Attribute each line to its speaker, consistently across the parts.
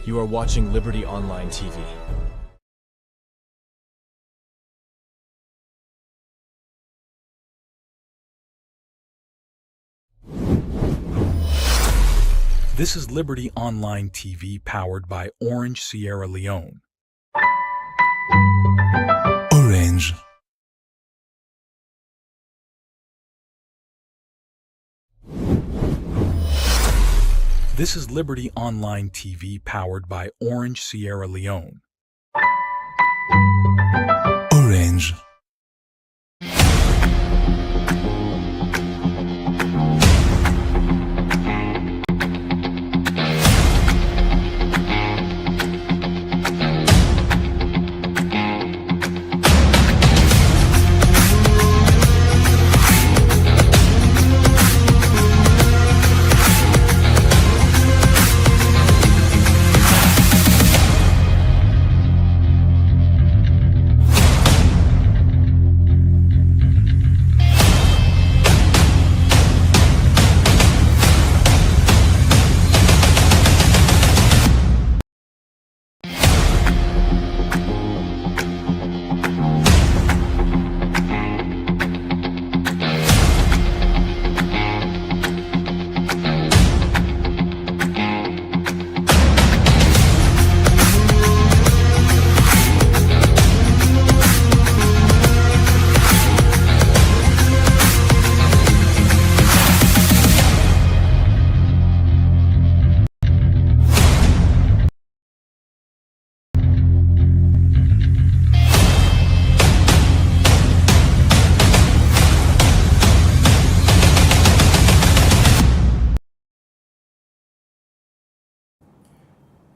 Speaker 1: You are watching Liberty Online TV.
Speaker 2: This is Liberty Online TV powered by Orange Sierra Leone.
Speaker 3: Orange.
Speaker 2: This is Liberty Online TV powered by Orange Sierra Leone.
Speaker 3: Orange.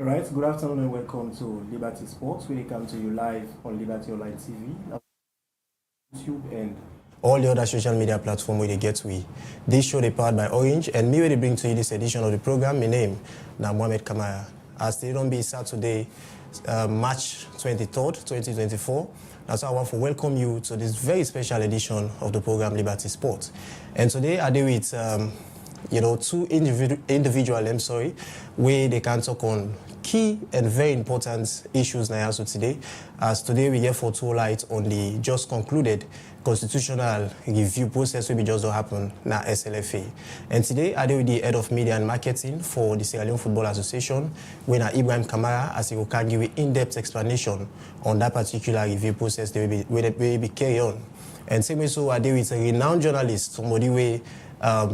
Speaker 4: Alright, good afternoon and welcome to Liberty Sports. We come to you live on Liberty Online TV, YouTube and all the other social media platforms where they get we. This show they powered by Orange, and me where they bring to you this edition of the program. My name now Mohamed Kamara. As they don't be Saturday, March 23rd, 2024. That's why I want to welcome you to this very special edition of the program Liberty Sports. And today I do with two individuals, where they can talk on key and very important issues now also today. As today we get for two light on the just concluded constitutional review process will be just don't happen now SLFA. And today I do with the head of media and marketing for the Sierra Leone Football Association, when Ibrahim Kamara, as he can give in-depth explanation on that particular review process they will be carry on. And same way so I do with a renowned journalist, somebody where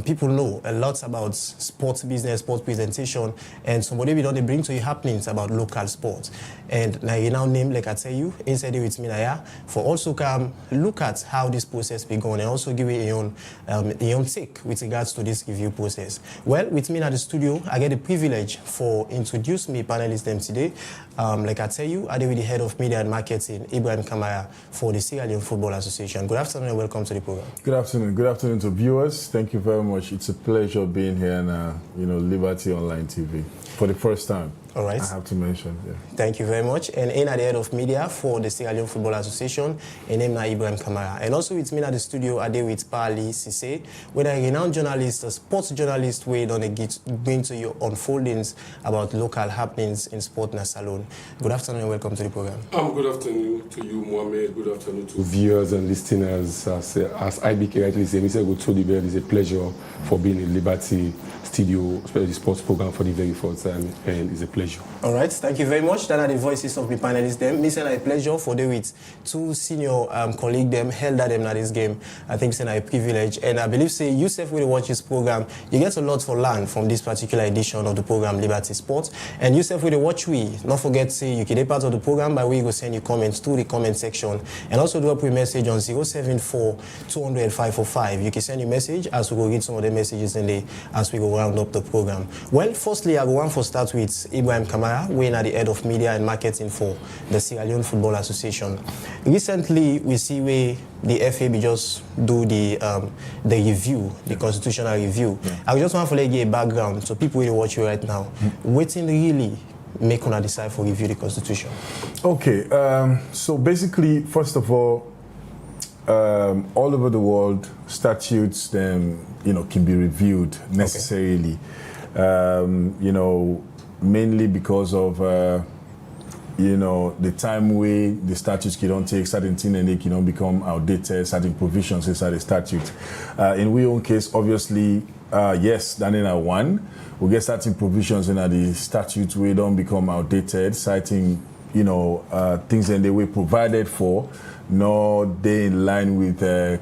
Speaker 4: people know a lot about sports business, sports presentation, and somebody we don't bring to you happenings about local sports. And now you now name, like I tell you, inside it with me now, for also come look at how this process be going and also give you your own take with regards to this review process. Well, with me at the studio, I get the privilege for introduce me panelists them today. Like I tell you, I deal with the head of media and marketing, Ibrahim Kamara, for the Sierra Leone Football Association. Good afternoon and welcome to the program.
Speaker 5: Good afternoon. Good afternoon to viewers. Thank you very much. It's a pleasure being here on Liberty Online TV for the first time.
Speaker 4: All right.
Speaker 5: I have to mention. Yeah.
Speaker 4: Thank you very much. And in at the head of media for the Sierra Leone Football Association, and name now Ibrahim Kamara. And also with me at the studio, I deal with Pali Sise, whether a renowned journalist, a sports journalist, where don't bring to you unfoldings about local happenings in sport na salon. Good afternoon and welcome to the program.
Speaker 6: Good afternoon to you, Mohamed. Good afternoon to viewers and listeners. As IBK rightly said, Mr. Gotoliber, it's a pleasure for being in Liberty Studio, especially the sports program for the very first time, and it's a pleasure.
Speaker 4: All right, thank you very much. That are the voices of the panelists. Them, it's a pleasure for them with two senior colleagues them held at them at this game. I think it's a privilege, and I believe say yourself will watch this program. You get a lot for learn from this particular edition of the program Liberty Sports, and yourself will watch we. Not forget say you can be part of the program by way you go send your comments to the comment section, and also drop your message on 074 200 545. You can send your message as we go read some of the messages in there as we go round up the program. Well, firstly, I go want to start with Ibrahim Kamara, we're at the head of media and marketing for the Sierra Leone Football Association. Recently, we see where the FAB just do the review, the constitutional review. Yeah. I just want to give a background so people will watch you right now. Waiting really make una decide for review the constitution.
Speaker 5: Okay, so basically, first of all over the world, statutes can be reviewed necessarily. Okay. mainly because of the time way the statutes don't take certain things and they don't become outdated, certain provisions inside the statute. In we own case, obviously, yes, that in a one, we get certain provisions in the statute we don't become outdated, citing things and they were provided for, nor they in line with the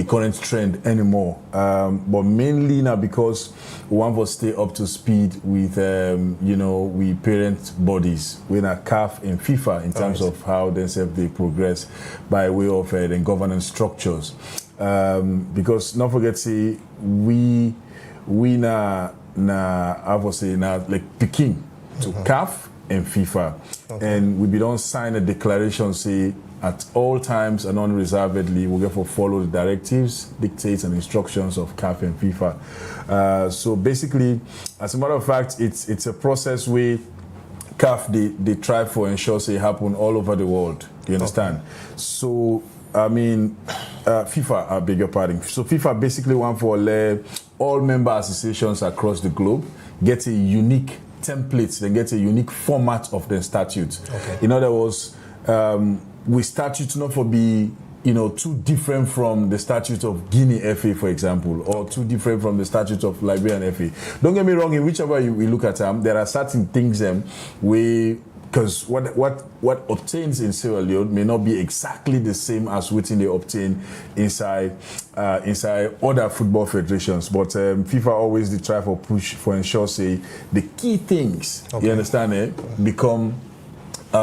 Speaker 5: current trend anymore. But mainly now because we want to stay up to speed with we parent bodies, with a CAF and FIFA in terms of how themselves they progress by way of the governance structures. Because not forget say we na I would say now like Peking to CAF and FIFA, and we don't sign a declaration say at all times and unreservedly we get for follow the directives, dictates and instructions of CAF and FIFA. So basically, as a matter of fact, it's a process where CAF they try for ensure say happen all over the world. You understand? So FIFA, I beg your pardon. So FIFA basically want for all member associations across the globe get a unique templates, they get a unique format of the statute. In other words, we statute not for be too different from the statute of Guinea FA, for example, or too different from the statute of Liberian FA. Don't get me wrong, in whichever we look at them, there are certain things because what obtains in Sierra Leone may not be exactly the same as what they obtain inside other football federations. But FIFA always they try for push for ensure say the key things you understand become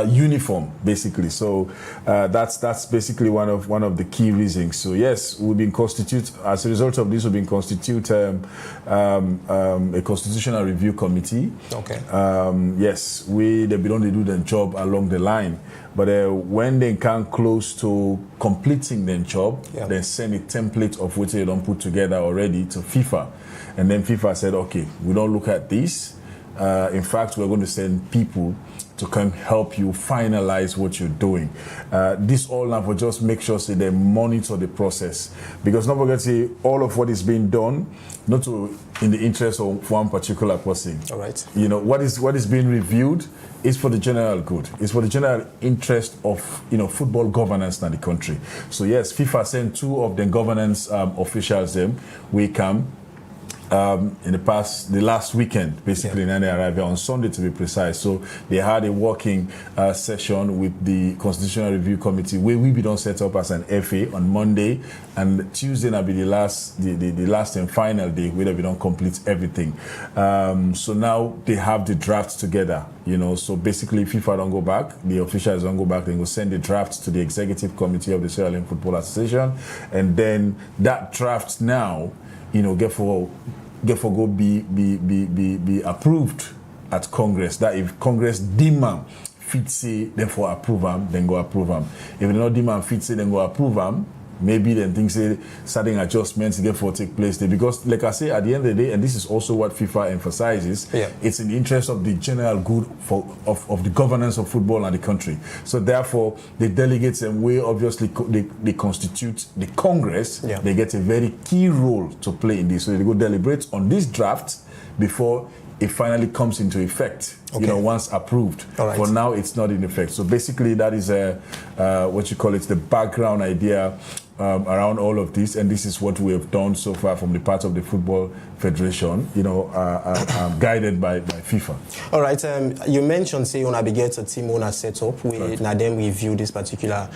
Speaker 5: uniform basically. So that's basically one of the key reasons. So yes, we've been constitute as a result of this. We've been constitute a constitutional review committee. Yes, they don't do their job along the line, but when they come close to completing their job, they send a template of which they don't put together already to FIFA, and then FIFA said, okay, we don't look at this. In fact, we're going to send people to come help you finalize what you're doing. This all now for just make sure say they monitor the process, because not forget say all of what is being done not to in the interest of one particular person.
Speaker 4: All right.
Speaker 5: What is being reviewed is for the general good. It's for the general interest of football governance in the country. So yes, FIFA sent two of the governance officials them. We come. In the last weekend, basically, and they arrived on Sunday to be precise. So they had a working session with the Constitutional Review Committee where we be done set up as an FA on Monday, and Tuesday will be the last and final day where we don't complete everything. So now they have the drafts together. So basically, FIFA don't go back, the officials don't go back. They go send the drafts to the Executive Committee of the Sierra Leone Football Association, and then that draft now. Get for go be approved at Congress. That if Congress deem fit say then for approve them, then go approve them. If they not deem fit say then go approve them, maybe then things say certain adjustments get for take place there. Because like I say, at the end of the day, and this is also what FIFA emphasizes, it's in the interest of the general good of the governance of football in the country. So therefore, the delegates and we obviously they constitute the Congress. They get a very key role to play in this. So they go deliberate on this draft before it finally comes into effect, once approved. For now, it's not in effect. So basically, that is the background idea around all of this, and this is what we have done so far from the part of the Football Federation, guided by FIFA.
Speaker 4: All right, you mentioned say una get a team owner set up, now then we view this particular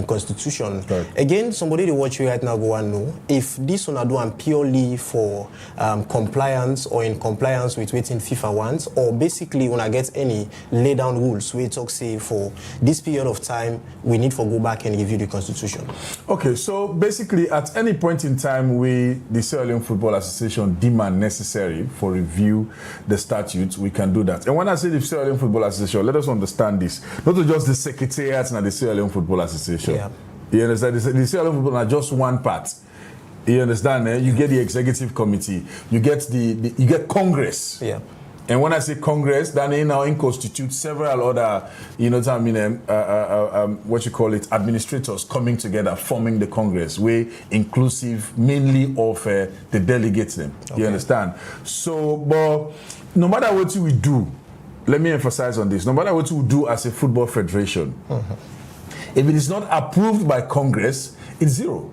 Speaker 4: constitution. Again, somebody to watch you right now go and know if this one are done purely for compliance or in compliance with waiting FIFA wants, or basically when I get any lay down rules we talk say for this period of time we need to go back and review the constitution.
Speaker 5: Okay, so basically at any point in time the Sierra Leone Football Association demand necessary for review the statutes, we can do that. And when I say the Sierra Leone Football Association, let us understand this. Not just the secretariat and the Sierra Leone Football Association. You understand? The Sierra Leone Football are just one part. You understand? You get the executive committee, you get you get Congress. And when I say Congress, that now constitutes several other, you know what I mean, what you call it, administrators coming together, forming the Congress, way inclusive mainly of the delegates them. Okay. You understand? So, but no matter what we do, let me emphasize on this, no matter what we do as a football federation, if it is not approved by Congress, it's zero.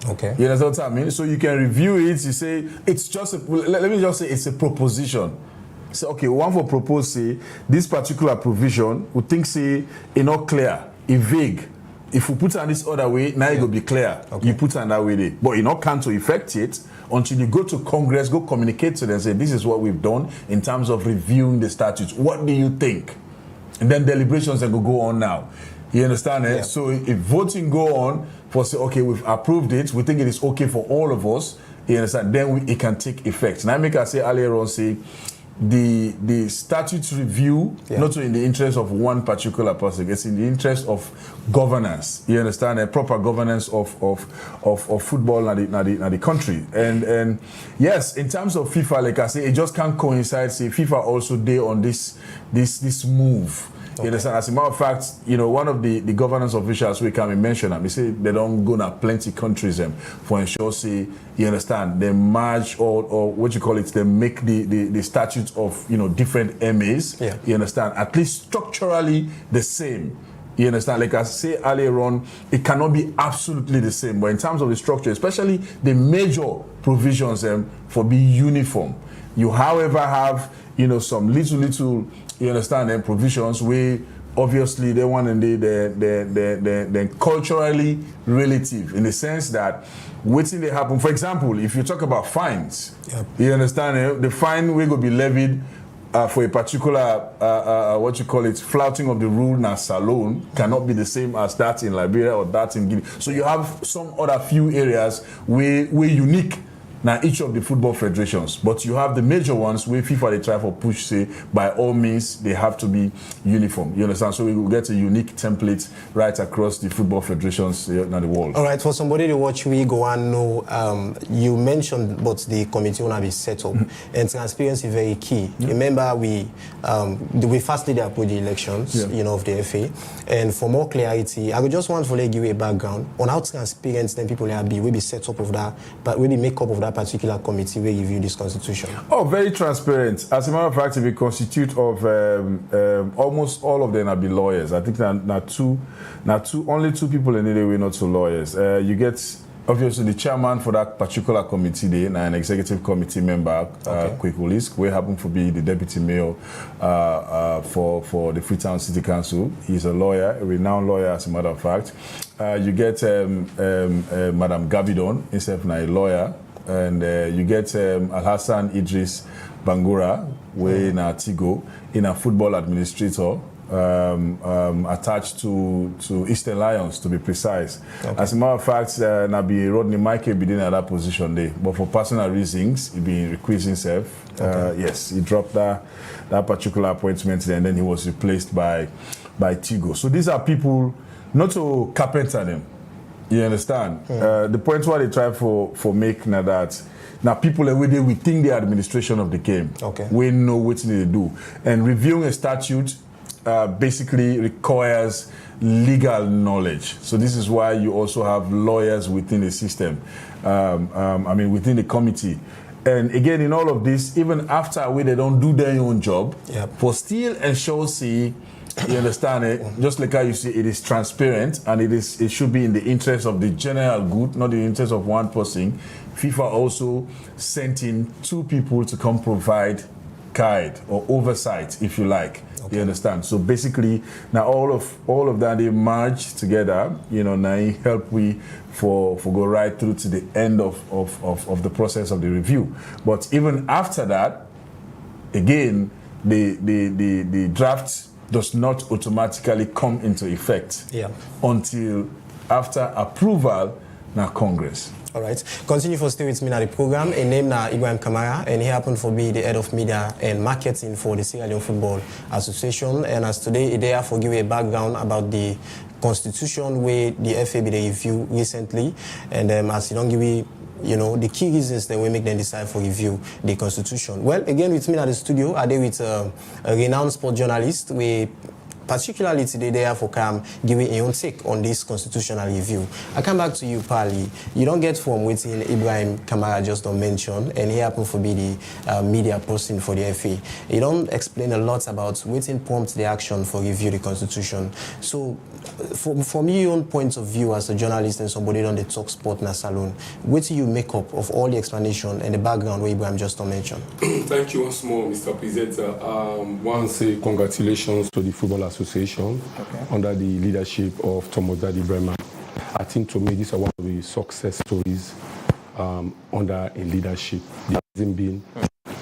Speaker 4: Okay.
Speaker 5: You understand what I mean? So you can review it, you say, it's just, let me just say it's a proposition. So, okay, one for propose, say, this particular provision, we think, say, it's not clear, it's vague. If we put it on this other way, now it will be clear. Okay. You put it on that way there. But you not can to effect it until you go to Congress, go communicate to them, say, this is what we've done in terms of reviewing the statutes. What do you think? And then deliberations that will go on now. You understand? Yeah. So if voting go on for, say, okay, we've approved it, we think it is okay for all of us, you understand? Then it can take effect. Now, I say earlier on, say, the statute review, not in the interest of one particular person, it's in the interest of governance. You understand? A proper governance of football in the country. And yes, in terms of FIFA, like I say, it just can't coincide. Say FIFA also there on this move. Okay. You understand? As a matter of fact, you know, one of the governance officials we can mention them. They say they don't go to plenty countries for ensure, say, you understand, they merge or what you call it, they make the statutes of, you know, different MAs, you understand, at least structurally the same. You understand? Like I say earlier on, it cannot be absolutely the same, but in terms of the structure, especially the major provisions for be uniform. You, however, have, you know, some little, you understand, provisions where obviously they want to they're culturally relative in the sense that waiting they happen. For example, if you talk about fines, you understand, the fine will be levied for a particular, what you call it, flouting of the rule in a salon cannot be the same as that in Liberia or that in Guinea. So you have some other few areas where unique now each of the football federations, but you have the major ones where FIFA they try for push, say, by all means they have to be uniform. You understand? So we will get a unique template right across the football federations in the world. All
Speaker 4: right, for somebody to watch, we go and know, you mentioned but the committee will be set up, and transparency is very key. Remember, we firstly they approach the elections, you know, of the FA, and for more clarity, I would just want to give you a background on how transparent then people will be set up of that, but will be make up of that particular committee where you review this constitution? Oh,
Speaker 5: very transparent. As a matter of fact, we constitute of almost all of them are be lawyers. I think only two people in the way not so lawyers. You get obviously the chairman for that particular committee there, and an executive committee member, Kwekulisk, we happen to be the deputy mayor for the Freetown City Council. He's a lawyer, a renowned lawyer, as a matter of fact. You get Madam Gabidon, himself a lawyer. And you get Alhassan Idris Bangura, way in Tigo, in a football administrator, attached to Eastern Lions, to be precise. As a matter of fact, Nabi Rodney Michael be in that position there, but for personal reasons, he been recused himself. Yes, he dropped that particular appointment, and then he was replaced by Tigo. So these are people not to carpenter them. You understand? The point why they try for make now that now people are within the administration of the game. We know what they do. And reviewing a statute basically requires legal knowledge. So this is why you also have lawyers within the system. Within the committee. And again, in all of this, even after they don't do their own job, for still ensure you understand it? Just like how you see, it is transparent and it should be in the interest of the general good, not in the interest of one person. FIFA also sent in two people to come provide guide or oversight, if you like. You understand? So basically, now all of that they merge together. You know, now it help we for go right through to the end of the process of the review. But even after that, again, the draft does not automatically come into effect until after approval na Congress.
Speaker 4: All right. Continue for stay with me now the program. A name na Ibrahim Kamara, and he happened to be the head of media and marketing for the Sierra Leone Football Association. And as today, he there for give a background about the constitution where the FA be the review recently, and as he don't give the key reasons that we make them decide for review the constitution. Well, again, with me at the studio, I did with a renowned sport journalist. We particularly today they have for Cam giving a own take on this constitutional review. I come back to you, Pali. You don't get from waiting Ibrahim Kamara just don't mention, and he happened to be the media person for the FA. You don't explain a lot about waiting prompt the action for review the constitution. So, from your own point of view as a journalist and somebody on the talk sport na salon, what do you make up of all the explanation and the background where Ibrahim just don't mention?
Speaker 6: Thank you once more, Mr. Presenter. Once congratulations to the Football Association under the leadership of Thomas Daddy Bremer. I think to me these are one of the success stories under a leadership. There hasn't been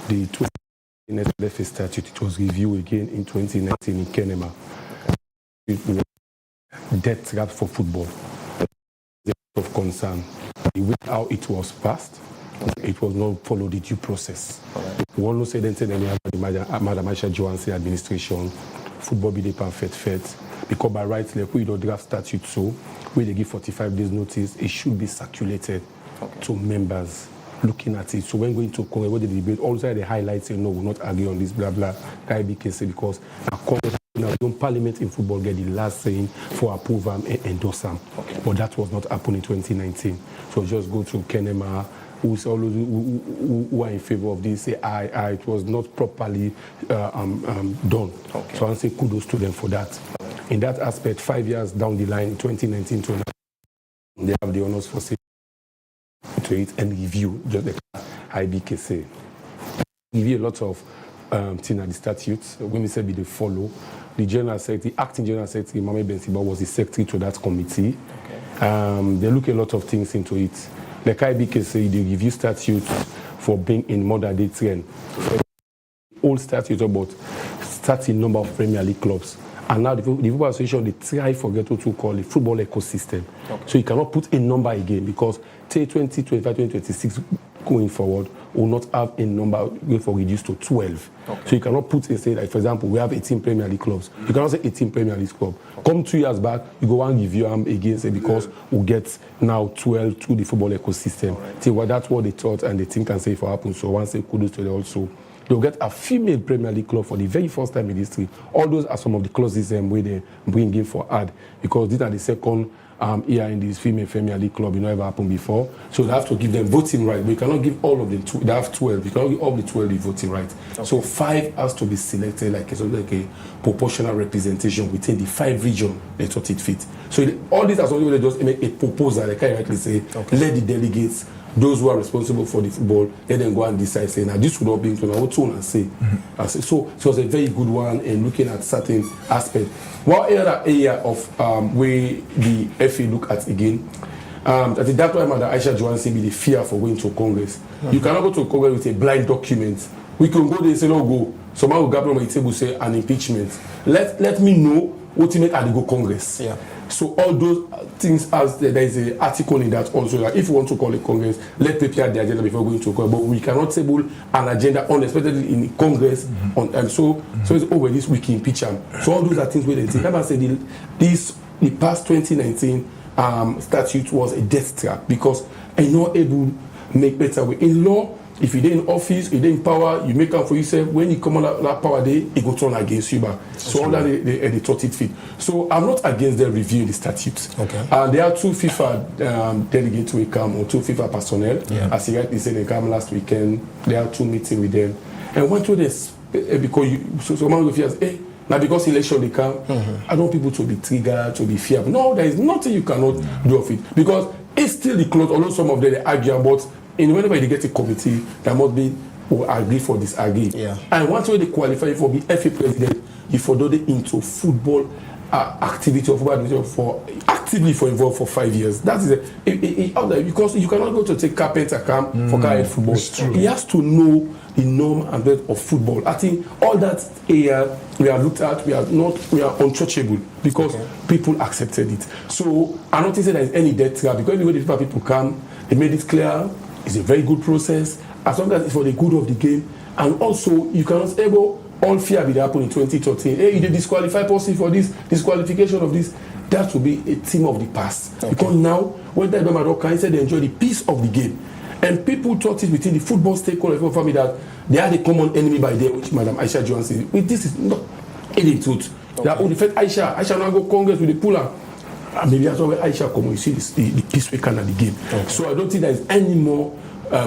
Speaker 6: the 2019 FA statute. It was reviewed again in 2019 in Kenema. It was death trap for football. Of concern. The way how it was passed, it was not followed the due process. One no say then tell any Madam Aisha Johansen administration, football be the perfect fit. Because by right, like we don't draft statute so, where they give 45 days notice, it should be circulated to members looking at it. So when going to Congress, what they debate, also they highlight say no, we'll not agree on this, blah blah. That BKC because Congress now Parliament in football get the last saying for approve and endorse them. But that was not happening in 2019. So just go to Kenema, who are in favor of this, say it was not properly done. So I say kudos to them for that. In that aspect, 5 years down the line, 2019 to now, they have the honors for saying to it and review just the IBKC. Review a lot of things at the statutes. When we say they follow, the General Secretary, acting General Secretary, Mohamed Ben-Siba was the secretary to that committee. They look a lot of things into it. Like IBKC, they review statutes for being in modern day trend. Old statutes about starting number of Premier League clubs. And now the Football Association, they try forget what to call the football ecosystem. So you cannot put a number again because say 2025, 2026 going forward will not have a number going for reduced to 12. So you cannot put and say, like, for example, we have 18 Premier League clubs. You cannot say 18 Premier League clubs. Come 2 years back, you go and review them again, say, because we get now 12 through the football ecosystem. See, well, that's what they thought and they think and say for happen. So once they kudos to them also. They'll get a female Premier League club for the very first time in history. All those are some of the clauses where they bring in for ad because these are the second year in this female Premier League club. It never happened before. So they have to give them voting right. But you cannot give all of them. They have 12. You cannot give all the 12 the voting right. So 5 has to be selected like a proportional representation within the 5 regions they thought it fit. So all these are something they just make a proposal. Like I rightly say, let the delegates, those who are responsible for the football, let them go and decide, say, now this would not be into our tone and say. So it was a very good one in looking at certain aspects. One other area of where the FA look at again, I think that's why Madam Aisha Johansen be the fear for going to Congress. You cannot go to Congress with a blind document. We can go there and say, no, go. Someone will grab on my table say an impeachment. Let me know what you make at the go Congress. So all those things, as there is an article in that also, that if you want to call a Congress, let's prepare the agenda before going to Congress. But we cannot table an agenda unexpectedly in Congress. So it's over this week impeach them. So all those are things where they think. I say the past 2019 statute was a death trap because I'm not able to make better way. In law, if you're in office, you're in power, you make up for yourself. When you come on that power day, it go turn against you. So all that they thought it fit. So I'm not against them reviewing the statutes. And there are 2 FIFA delegates who come, or 2 FIFA personnel. As you rightly said, they come last weekend. There are 2 meetings with them. And one to this, because someone will fear, hey, now because election they come, I don't want people to be triggered, to be fearful. No, there is nothing you cannot do of it. Because it's still the close, although some of them they argue about. And whenever they get a committee, there must be who agree for disagree. And once they qualify for the FA president, you follow them into football activity of football actively for involved for 5 years. That is because you cannot go to take carpenter camp for carried football. He has to know the norm and depth of football. I think all that area we are looked at, we are untouchable because people accepted it. So I don't think there is any death trap because anyway the people come, they made it clear. It's a very good process as long as it's for the good of the game. And also, you cannot able all fear will happen in 2013. Hey, you disqualify person for this, disqualification of this. That will be a thing of the past. Because now, when that Madoka said they enjoy the peace of the game. And people thought it within the football stakeholder family that they had a common enemy by there, which Madam Aisha Johnson. This is not any truth. Okay. That the fact Aisha now go Congress with the puller. Maybe that's why Aisha come. You see the peacemaker in the game. Okay. So I don't think there is any more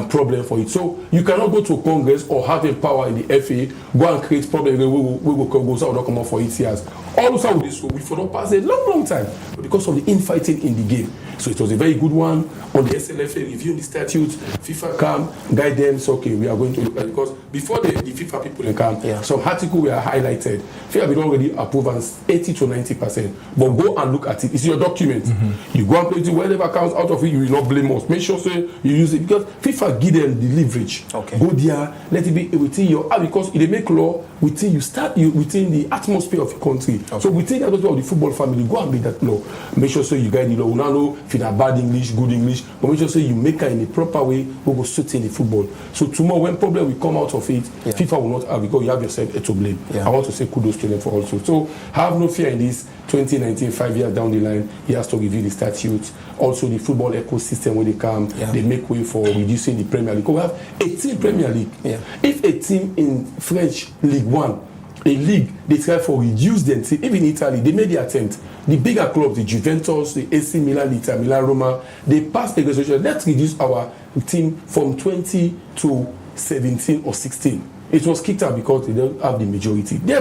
Speaker 6: problem for it. So you cannot go to Congress or have a power in the FA, go and create problems. We will go so not come out for 8 years. All of with this, we for not pass a long time because of the infighting in the game. So it was a very good one on the SLFA reviewing the statutes. FIFA come, guide them. So okay, we are going to look at it because before the FIFA people come, some articles were highlighted. FIFA had already approved 80 to 90%. But go and look at it. It's your document. You go and put it whatever comes out of it. You will not blame us. Make sure you use it because FIFA give them the leverage. Okay. Go there, let it be within your because they make law within within the atmosphere of your country. Okay. So within the atmosphere of the football family, go and make that law. Make sure you guide the law. We now know if you have bad English, good English, but make sure you make it in a proper way. We go suit in the football. So tomorrow when problem will come out of it, FIFA will not have because you have yourself to blame. I want to say kudos to them for also. So have no fear in this. 2019, 5 years down the line, he has to review the statutes. Also, the football ecosystem when they come, they make way for reducing the Premier League. Because we have 18 Premier League. If a team in French League 1, a league, they try for reduce them. Even in Italy, they made the attempt. The bigger clubs, the Juventus, the AC Milan, Inter Milan, Roma, they passed a resolution. Let's reduce our team from 20 to 17 or 16. It was kicked out because they don't have the majority. They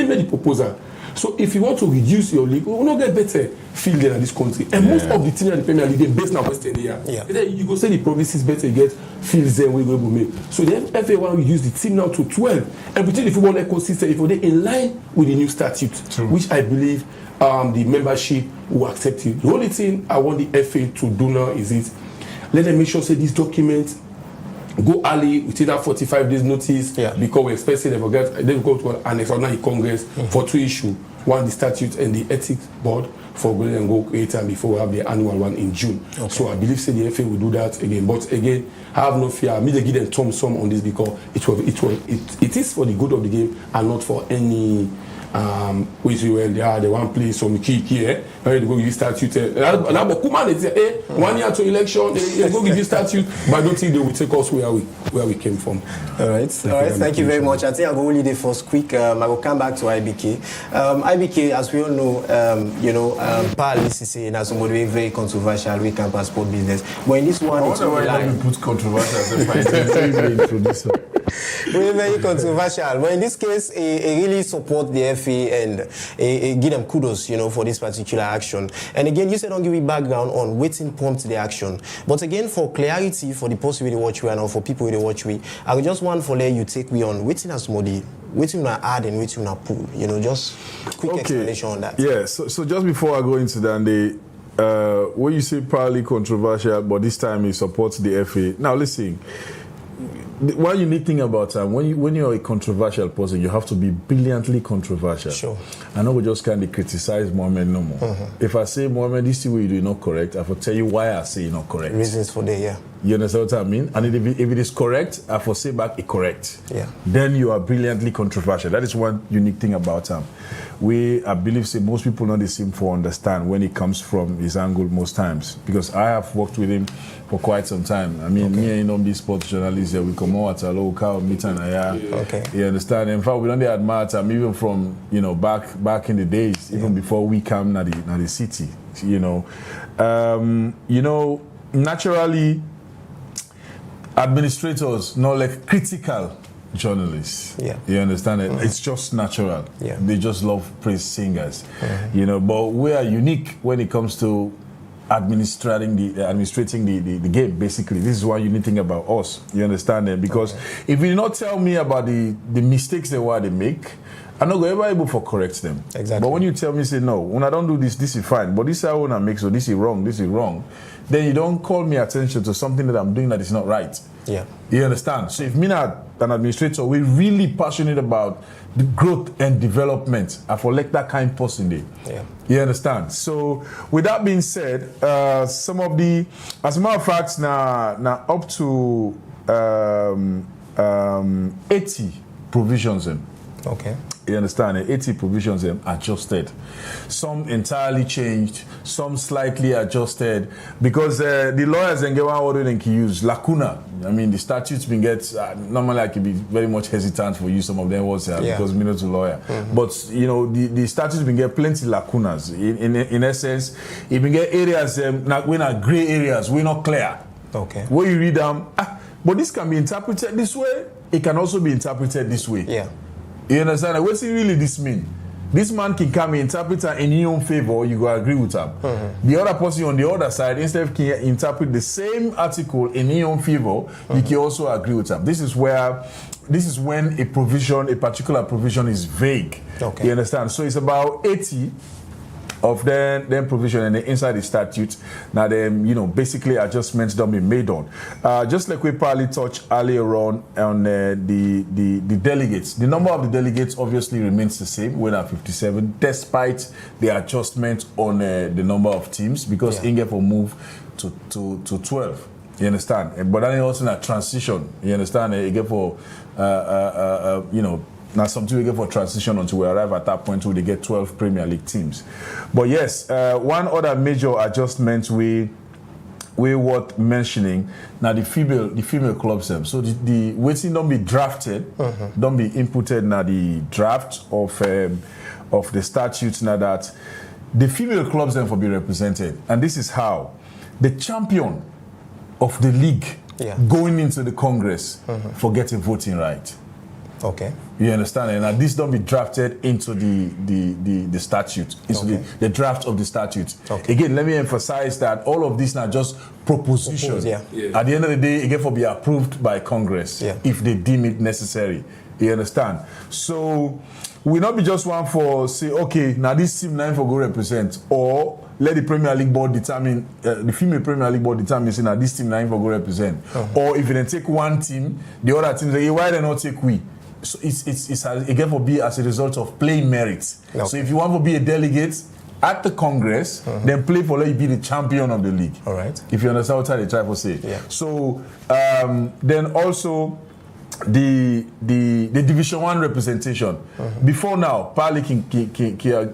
Speaker 6: made the proposal. So if you want to reduce your league, we will not get better field in this country. And most of the teams in the Premier League, they're based now Western area. Then you go say the provinces better get fields there we will make. So the FA will reduce the team now to 12. And within the football ecosystem, if they're in line with the new statute, which I believe the membership will accept it. The only thing I want the FA to do now is let them make sure say these documents go early within that 45 days notice because we're expecting they go to an extraordinary Congress for 2 issues. One, the statute and the ethics board for going and go later before we have the annual one in June. So I believe the FA will do that again. But again, have no fear. Me, they give them Tom some on this because it is for the good of the game and not for any which they want play some key here. They go give you statute. Now, but come on, they say, 1 year to election, they go give you statute, but I don't think they will take us where we came from.
Speaker 4: All right. Thank you very much. I think I'll go only the first quick. I will come back to IBK. IBK, as we all know, Paul is as somebody very controversial with campus sport business. But in this one, it's
Speaker 5: why you put controversial as a
Speaker 4: we're very controversial. But in this case, I really support the FA and give them kudos, for this particular action. And again, you said don't give me background on waiting prompt the action. But again, for clarity, for the person who watch we and for people who watch we, I would just want for let you take me on waiting as somebody. Waiting on add and waiting on pull. Just quick explanation on that.
Speaker 5: Yeah. So just before I go into that, when you say partly controversial, but this time it supports the FA. Now listen. One unique thing about when you're a controversial person, you have to be brilliantly controversial. Sure. I know we just can't criticize Mohamed no more. If I say Mohamed, this is what you do not correct, I will tell you why I say not correct.
Speaker 4: Reasons for that,
Speaker 5: You understand what I mean? And if it is correct, I will say back it correct. Then you are brilliantly controversial. That is one unique thing about him. I believe most people not the same for understand when it comes from his angle most times. Because I have worked with him for quite some time. I mean, me and these sports journalists, we come out at a local meeting. You understand? In fact, we don't admire him even from back in the days, even before we come to the city. Naturally, administrators not like critical journalists. You understand it? It's just natural. They just love praise singers. But we are unique when it comes to administrating the game. Basically, this is one unique thing about us. You understand it? Because if you not tell me about the mistakes they make, I'm not ever able to correct them. Exactly. But when you tell me, say no, when I don't do this, this is fine. But this I want to make, so this is wrong. Then you don't call me attention to something that I'm doing that is not right. You understand? So if me not an administrator, we're really passionate about the growth and development. I for like that kind of person there. You understand? So with that being said, some of the, as a matter of fact, now up to 80 provisions in. You understand? 80 provisions adjusted. Some entirely changed, some slightly adjusted. Because the lawyers and get one word they can use lacuna. I mean, the statutes been get normally I can be very much hesitant for you. Some of them was because me not a lawyer. But you know, the statutes been get plenty lacunas. In essence, it been get areas we're not gray areas, we're not clear.
Speaker 4: Okay.
Speaker 5: Where you read them, but this can be interpreted this way. It can also be interpreted this way.
Speaker 4: Yeah.
Speaker 5: You understand? What's it really this mean? This man can come and interpret it in your own favor, you go agree with him. The other person on the other side, instead of can interpret the same article in your own favor, you can also agree with him. This is when a particular provision is vague.
Speaker 4: Okay.
Speaker 5: You understand? So it's about 80 of them provision and inside the statute. Now them, you know, basically adjustments don't be made on. Just like we probably touched earlier on the delegates. The number of the delegates obviously remains the same. We're at 57, despite the adjustment on the number of teams, because Ingef will move to 12. You understand? But then also in a transition. You understand? You get for you know. Now, something we get for transition until we arrive at that point where they get 12 Premier League teams. But yes, one other major adjustment we worth mentioning now the female clubs them. So the waiting don't be drafted, don't be inputted now the draft of the statutes now that the female clubs then for be represented, and this is how the champion of the league going into the Congress for getting voting right.
Speaker 4: Okay.
Speaker 5: You understand? And this don't be drafted into the statute, into the draft of the statute. Okay. Again, let me emphasize that all of these are just propositions. At the end of the day, it get to be approved by Congress if they deem it necessary. You understand? So we not be just one for say, okay, now this team 9 for go represent, or let the Premier League board determine, the female Premier League board determine, say, now this team 9 for go represent. Or if they take one team, the other team say, hey, why they not take we? So it get to be as a result of playing merit. Okay. So if you want to be a delegate at the Congress, then play for let you be the champion of the league.
Speaker 4: All right.
Speaker 5: If you understand what I try to say. Yeah. So then also the Division 1 representation. Before now, Pali can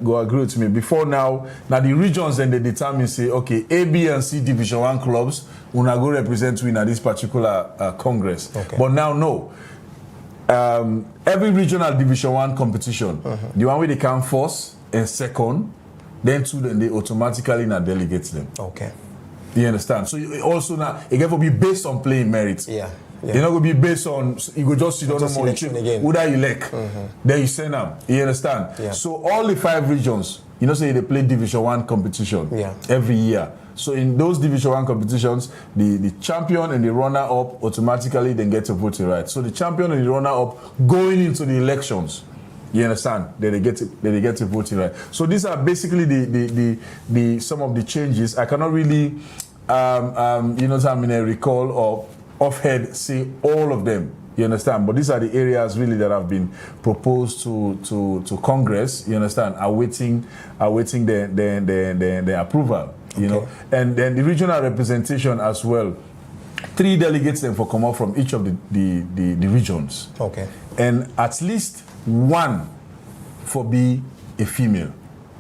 Speaker 5: go agree with me. Before now the regions then they determine say, okay, A, B, and C Division 1 clubs will not go represent we in this particular Congress. Okay. But now no. Every regional Division 1 competition, the one where they come first and second, then two, then they automatically now delegate them. Okay. You understand? So also now, it can be based on playing merit. Yeah. They're not going to be based on, you go just, you don't know more, who that you like, then you send them. You understand? Yeah. So all the 5 regions, you know, say they play Division 1 competition every year. So in those Division 1 competitions, the champion and the runner-up automatically then get a voting right. So the champion and the runner-up going into the elections, you understand? They get a voting right. So these are basically the some of the changes. I cannot really, recall or off-head say all of them. You understand? But these are the areas really that have been proposed to Congress. You understand? Awaiting the approval. You know, and then the regional representation as well. 3 delegates then for come out from each of the regions. Okay. And at least 1 for be a female.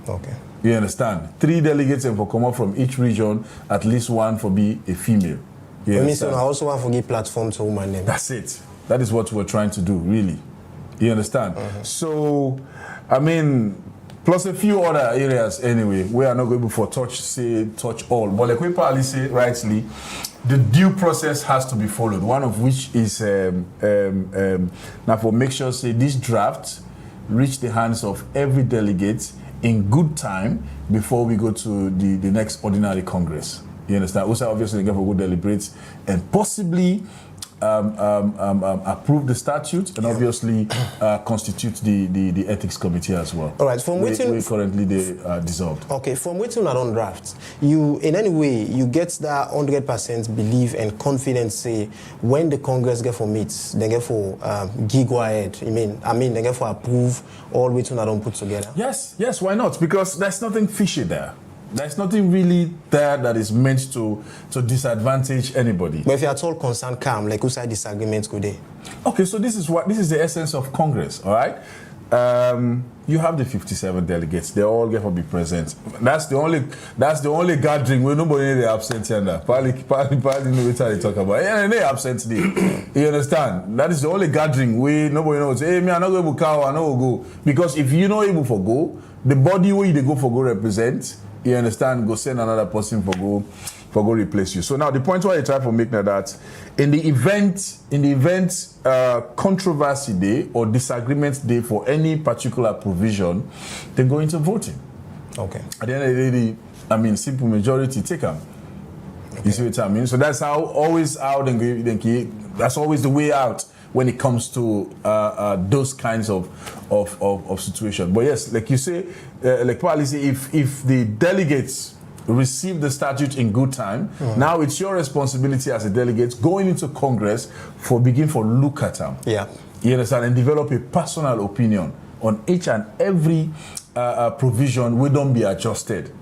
Speaker 5: Okay. You understand? 3 delegates then for come out from each region, at least 1 for be a female. You understand?
Speaker 4: I also want to give platform to women. Then.
Speaker 5: That's it. That is what we're trying to do, really. You understand? So, I mean, plus a few other areas anyway, we are not going to touch all. But like we probably say rightly, the due process has to be followed. One of which is now for make sure say this draft reach the hands of every delegate in good time before we go to the next ordinary Congress. You understand? Also, obviously, they go deliberate and possibly approve the statute and obviously constitute the ethics committee as well.
Speaker 4: All right, from waiting,
Speaker 5: we currently they dissolved.
Speaker 4: Okay, from waiting on draft, you in any way you get that 100% belief and confidence. Say when the Congress get for meets, they get for go ahead. I mean they get for approve all waiting on put together.
Speaker 5: Yes, why not? Because there's nothing fishy there. There's nothing really there that is meant to disadvantage anybody.
Speaker 4: But if you're at all concerned, calm, like who side disagreements go there?
Speaker 5: Okay, so this is the essence of Congress, all right? You have the 57 delegates. They all get to be present. That's the only gathering where nobody they absent here. Probably know what they talk about. Yeah, they absent there. You understand? That is the only gathering where nobody knows. Hey, me, I'm not going to go. I know go because if you not able for go, the body where they go for go represent. You understand? Go send another person for go replace you. So now the point why I try to make now that in the event controversy day or disagreement day for any particular provision, they go into voting.
Speaker 4: Okay.
Speaker 5: At the end of the day, I mean, simple majority take them. Okay. You see what I mean? So that's always that's always the way out when it comes to those kinds of situations. But yes, like you say, like Pali say, if the delegates receive the statute in good time, now it's your responsibility as a delegate going into Congress begin for look at them.
Speaker 4: Yeah.
Speaker 5: You understand? And develop a personal opinion on each and every provision will don't be adjusted.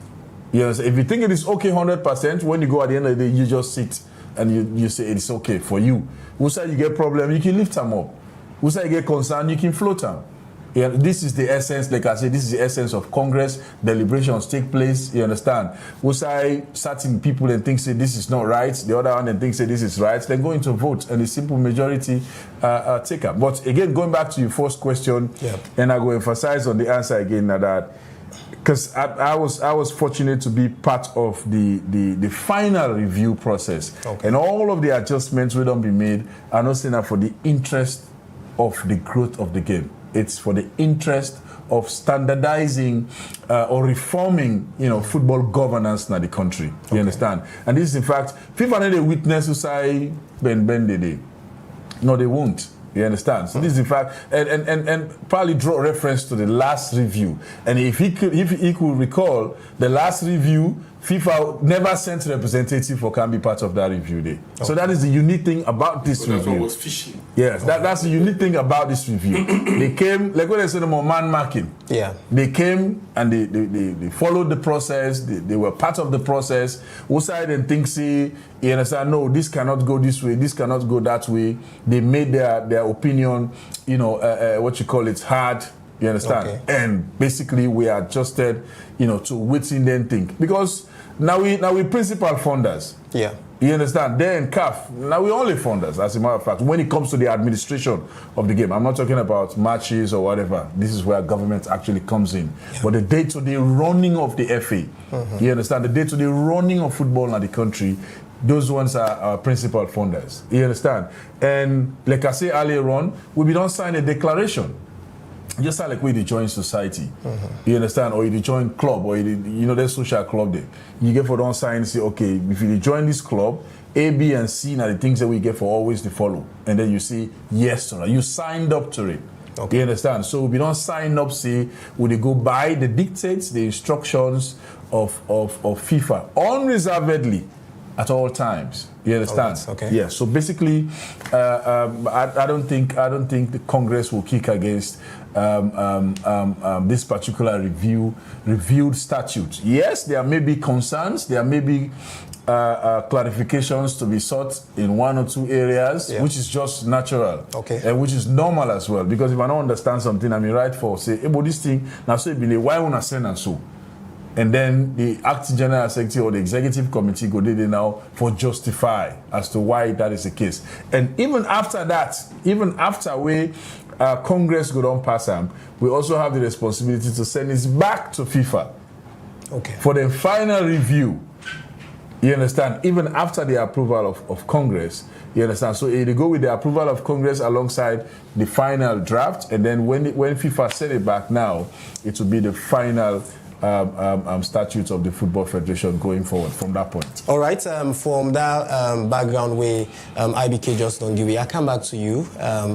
Speaker 5: You understand? If you think it is okay 100%, when you go at the end of the day, you just sit and you say it's okay for you. Who say you get problem, you can lift them up. Who say you get concern, you can float them. Yeah, this is the essence, like I said, this is the essence of Congress. Deliberations take place, you understand? Who say certain people and think say this is not right, the other one and think say this is right, then go into vote and the simple majority take up. But again, going back to your first question, and I go emphasize on the answer again now that because I was fortunate to be part of the final review process. Okay. And all of the adjustments will don't be made are not saying that for the interest of the growth of the game. It's for the interest of standardizing or reforming, football governance in the country. You understand? And this is in fact, FIFA need a witness who say Ben Dede. No, they won't. You understand? So this is in fact, and probably draw reference to the last review. And if he could recall, the last review, FIFA never sent a representative for can be part of that review day. Okay. So that is the unique thing about this review.
Speaker 6: That one was fishy.
Speaker 5: Yes, that's the unique thing about this review. They came, like when they said more man marking.
Speaker 4: Yeah.
Speaker 5: They came and they followed the process. They were part of the process. Who side and think say, you understand? No, this cannot go this way. This cannot go that way. They made their opinion, hard. You understand? Okay. And basically we adjusted, to waiting then think. Because now we principal funders.
Speaker 4: Yeah.
Speaker 5: You understand? They and CAF, now we only funders, as a matter of fact, when it comes to the administration of the game. I'm not talking about matches or whatever. This is where government actually comes in. Yeah. But the day-to-day running of the FA, you understand? The day-to-day running of football in the country, those ones are our principal funders. You understand? And like I say earlier on, we don't sign a declaration. Just like we join society, you understand, or you join club, or there's social club there. You get for don't sign and say, okay, if you join this club, A, B, and C are the things that we get for always to follow, and then you say yes or no. You signed up to it. Okay. You understand? So we don't sign up, say, would they go by the dictates, the instructions of FIFA unreservedly at all times. You understand?
Speaker 4: Okay.
Speaker 5: Yeah. So basically, I don't think the Congress will kick against this particular reviewed statute. Yes, there may be concerns. There may be clarifications to be sought in one or two areas, which is just natural.
Speaker 4: Okay.
Speaker 5: And which is normal as well. Because if I don't understand something, I mean, right for say, about this thing now, say, why wanna send and so. And then the acting general secretary or the executive committee go there now for justify as to why that is the case. And even after that, even after we Congress go down pass them, we also have the responsibility to send it back to FIFA for the final review. You understand? Even after the approval of Congress, you understand? So they go with the approval of Congress alongside the final draft, and then when FIFA send it back now, it will be the final statutes of the Football Federation going forward from that point.
Speaker 4: All right, from that background where IBK just don't give it, I come back to you,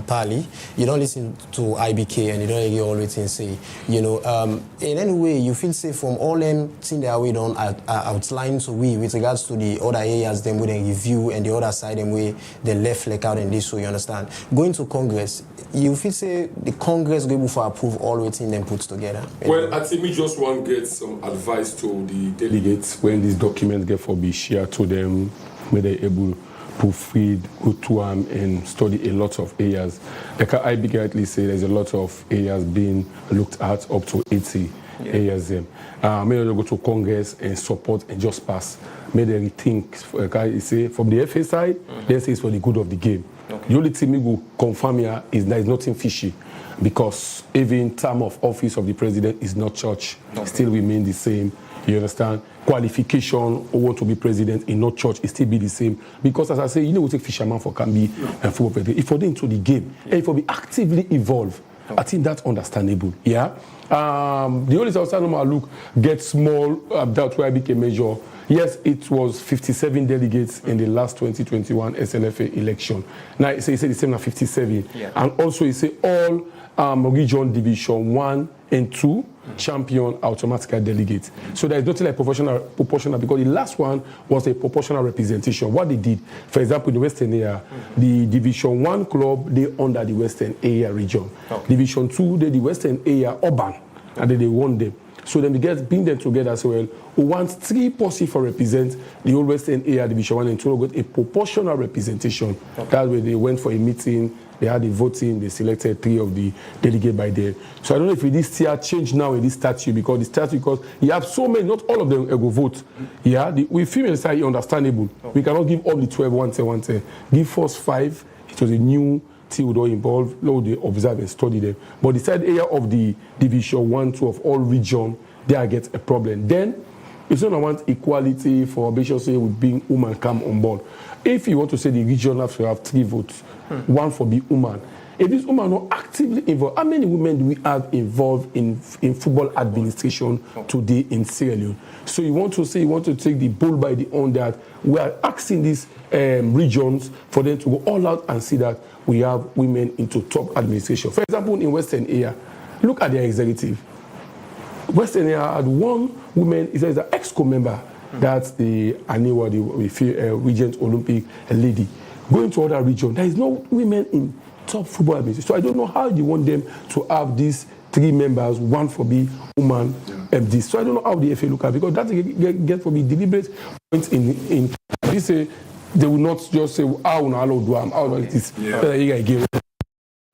Speaker 4: Pali. You don't listen to IBK and you don't hear all the things say. In any way, you feel safe from all them things that we don't outline to we with regards to the other areas them we then review and the other side them we the left like out in this, so you understand. Going to Congress, you feel say the Congress go for approve all the things them put together.
Speaker 6: Well, I think we just want to get some advice to the delegates when these documents get for be shared to them, where they're able proofread, go through and study a lot of areas. Like I rightly say, there's a lot of areas being looked at, up to 80 areas. Maybe they go to Congress and support and just pass. Maybe they rethink, I say, from the FA side, they say it's for the good of the game. The only thing we will confirm here is there is nothing fishy, because even term of office of the president is not church, still remain the same. You understand? Qualification or want to be president in not church, it still be the same. Because as I say, we take fisherman for can be and football president. If for them into the game, and if for be actively involved, I think that's understandable. Yeah. The only thing I look get small that where I became major. Yes, it was 57 delegates in the last 2021 SLFA election. Now he said the same as 57, and also he said all region division 1 and 2 champion automatically delegates. So there is nothing like proportional, because the last one was a proportional representation. What they did, for example, in the Western area, the Division 1 club, they under the Western area region. Division 2, they the Western area urban, and then they won them. So then we bring them together as well. We want 3 posse for represent the whole Western area, Division 1 and 2, got a proportional representation. That's where they went for a meeting, they had the voting, they selected 3 of the delegates by there. So I don't know if this tier change now in this statute, because you have so many, not all of them will vote. Yeah, we feel inside understandable. We cannot give all the 12 one 10. Give first 5. It was a new would all involve, they observe and study them. But the third area of the Division 1, 2 of all region, they get a problem. Then, it's not want equality for basically with being woman come on board. If you want to say the region has to have 3 votes, 1 for be woman. If this woman not actively involved, how many women do we have involved in football administration today in Sierra Leone? So you want to take the bull by the horn that we are asking these regions for them to go all out and see that we have women into top administration. For example, in Western area, look at their executive. Western area had 1 woman, it says an EXCO member, that's the Aniwa, the Regent Olympic lady. Going to other region, there is no women in top football administration. So I don't know how you want them to have these 3 members, 1 for be woman, MD. So I don't know how the FA look at it, because that get for me deliberate points in they say they will not just say how do it is.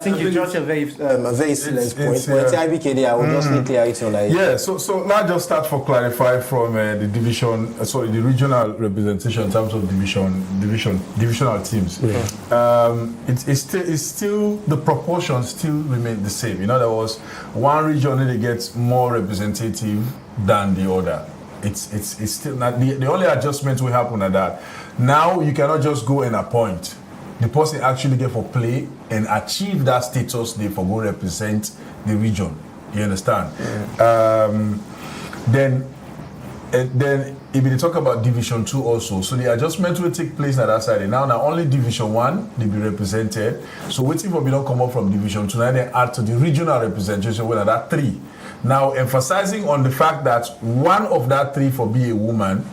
Speaker 4: I think you touched a very excellent point. But IBKD, I will just need clarity on that.
Speaker 5: Yeah, so now just start for clarify from the regional representation in terms of divisional teams. It's still the proportions still remain the same. In other words, one region really gets more representative than the other. It's still not the only adjustment will happen at that. Now you cannot just go and appoint. The person actually get for play and achieve that status, they for go represent the region. You understand? Then if we talk about Division 2 also, so the adjustment will take place on that side. Now only Division 1 they be represented. So waiting for we don't come up from Division 2, now they add to the regional representation with that 3. Now emphasizing on the fact that 1 of that 3 for be a woman,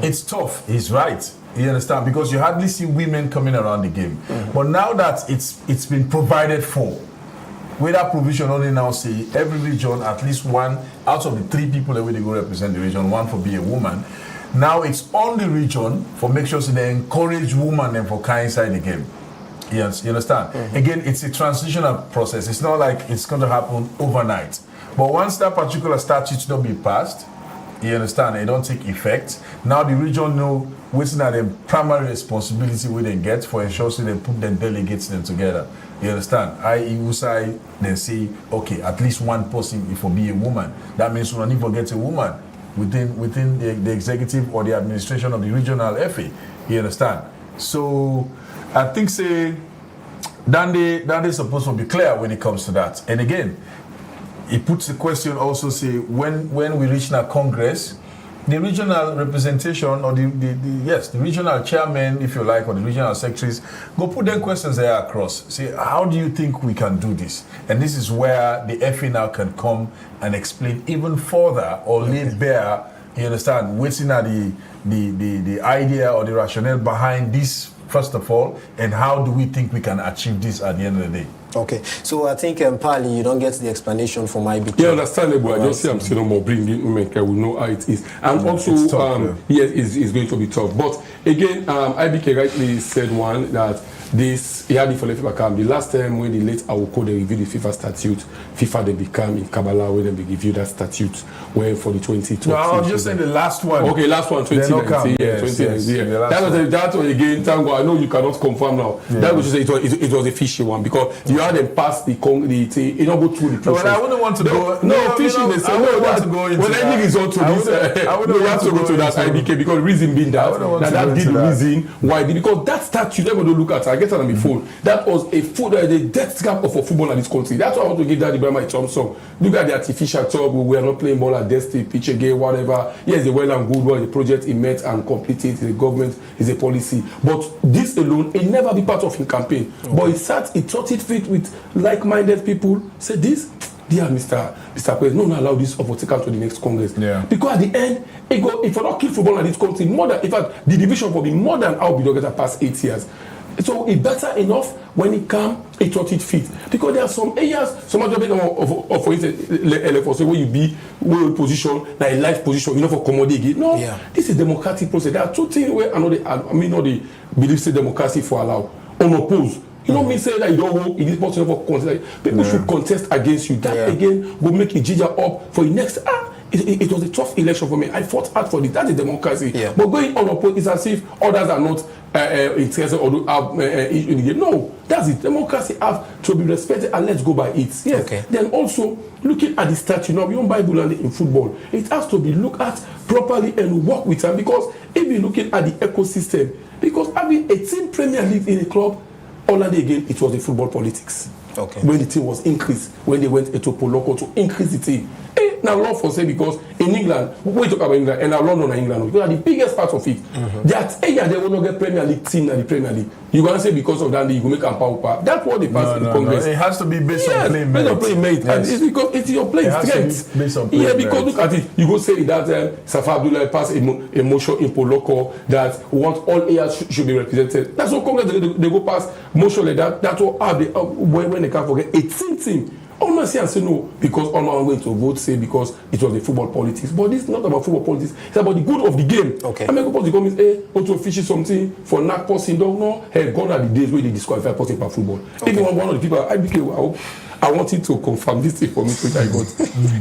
Speaker 5: it's tough. He's right. You understand? Because you hardly see women coming around the game. But now that it's been provided for, with that provision only now say every region, at least 1 out of the 3 people that they go represent the region, 1 for be a woman. Now it's on the region for make sure so they encourage women and for kind inside the game. Yes, you understand? Again, it's a transitional process. It's not like it's going to happen overnight. But once that particular statute don't be passed, you understand, they don't take effect. Now the region know which are the primary responsibility we they get for ensuring so they put them delegates them together. You understand? USAI then say, okay, at least 1 person if will be a woman. That means we don't even get a woman within the executive or the administration of the regional FA. You understand? So I think that they supposed to be clear when it comes to that. And again, it puts the question also say when we reach now Congress, the regional representation or the regional chairman, if you like, or the regional secretaries, go put their questions there across. Say, how do you think we can do this? And this is where the FA now can come and explain even further or lay bare, you understand, waiting at the idea or the rationale behind this, first of all, and how do we think we can achieve this at the end of the day?
Speaker 4: Okay, so I think Pali, you don't get the explanation from IBK.
Speaker 6: Yeah, understandable. I just say I'm still no more bringing women. We know how it is, and also
Speaker 5: it's tough,
Speaker 6: yes, it's going to be tough. But again, IBK rightly said one that this he had it for the FIFA camp. The last time when the late Awoko they reviewed the FIFA statute, FIFA they become in Kabbalah when they review that statute where for the 2020.
Speaker 5: No, I was just saying the last one.
Speaker 6: Okay, last one, 2019. Yeah, 2019. Yeah. That was again, Tango. I know you cannot confirm now. Yeah. That was just it was a fishy one because you had them pass the you don't go through the process.
Speaker 5: Well, I wouldn't want to go.
Speaker 6: No, fishing. They say no. That when any result to this, you have to go to that IBK because reason being that did the reason why because that statute never don't look at. I get on my phone. That was the death trap of football in this country. That's why I want to give Daddy Brahma a chum song. Look at the artificial turf. We are not playing ball at Destiny, pitch again, whatever. Yes, the well and good one. The project he met and completed. The government is a policy. But this alone, it never be part of his campaign. But he thought it fit with like-minded people. Said this, dear Mr. President, don't allow this offer to come to the next Congress. Yeah. Because at the end, if we not kill football in this country, in fact, the division will be more than how we don't get the past 8 years. So it's better enough when it comes, it thought it fit. Because there are some areas, some of the for instance, for say where you be, where you position, like a life position, you know, for commodity. No, this is democratic process. There are two things where I know they believe say democracy for allow, unopposed. You know me say that you don't vote in this person for contest. People should contest against you. That again will make it ginger up for the next. It was a tough election for me. I fought hard for it. That's a democracy. Yeah. But going unopposed is as if others are not interested or have issue in the game. No, that's it. Democracy have to be respected and let's go by it. Yes. Okay. Then also looking at the statute now, beyond Bible and in football, it has to be looked at properly and work with them because if you're looking at the ecosystem, because having a team Premier League in a club, already again it was the football politics. Okay. When the team was increased, when they went to Poloko to increase the team. Now, law for say because in England, we talk about England, and now London and England, because are the biggest part of it. That area they will not get Premier League team and the Premier League. You gonna say because of that, you will make a power. That's what they pass in Congress.
Speaker 5: No. It has to be based on playing mate.
Speaker 6: Yes. And it's because it's your playing strength. Because look at it. You go say that Safa Abdullah passed a motion in Poloko that what all areas should be represented. That's what Congress they go pass motion like that. That's what have they when they can't forget 18 team. Almost say and say no because all going to vote say because it was the football politics. But this is not about football politics. It's about the good of the game. Okay. I mean, the government want to fish something for knock person. Don't know. Hey, gone are the days where they disqualify person for football. Okay. If you want one of the people, I wanted to confirm this thing for me which I got.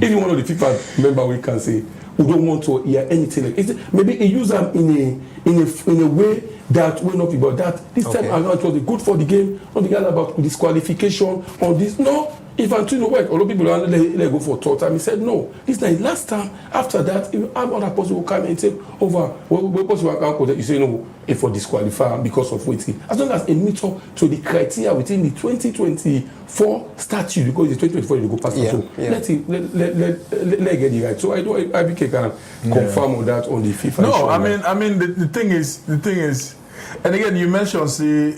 Speaker 6: If you one of the FIFA member, we can say we don't want to hear anything like it. Maybe he use them in a way that we're not about that. This time I know it was good for the game. Not the guy about disqualification on this. No. If I'm trying to work, a lot of people let go for third time. He said, no, this is the last time. After that, if other person will come and take over, what person will come, you say, no, if for disqualify because of waiting. As long as it meets up to the criteria within the 2024 statute, because it's 2024, you go past let get it right. So I know IBK can confirm on that on the FIFA.
Speaker 5: No, I mean, the thing is, and again, you mentioned, see,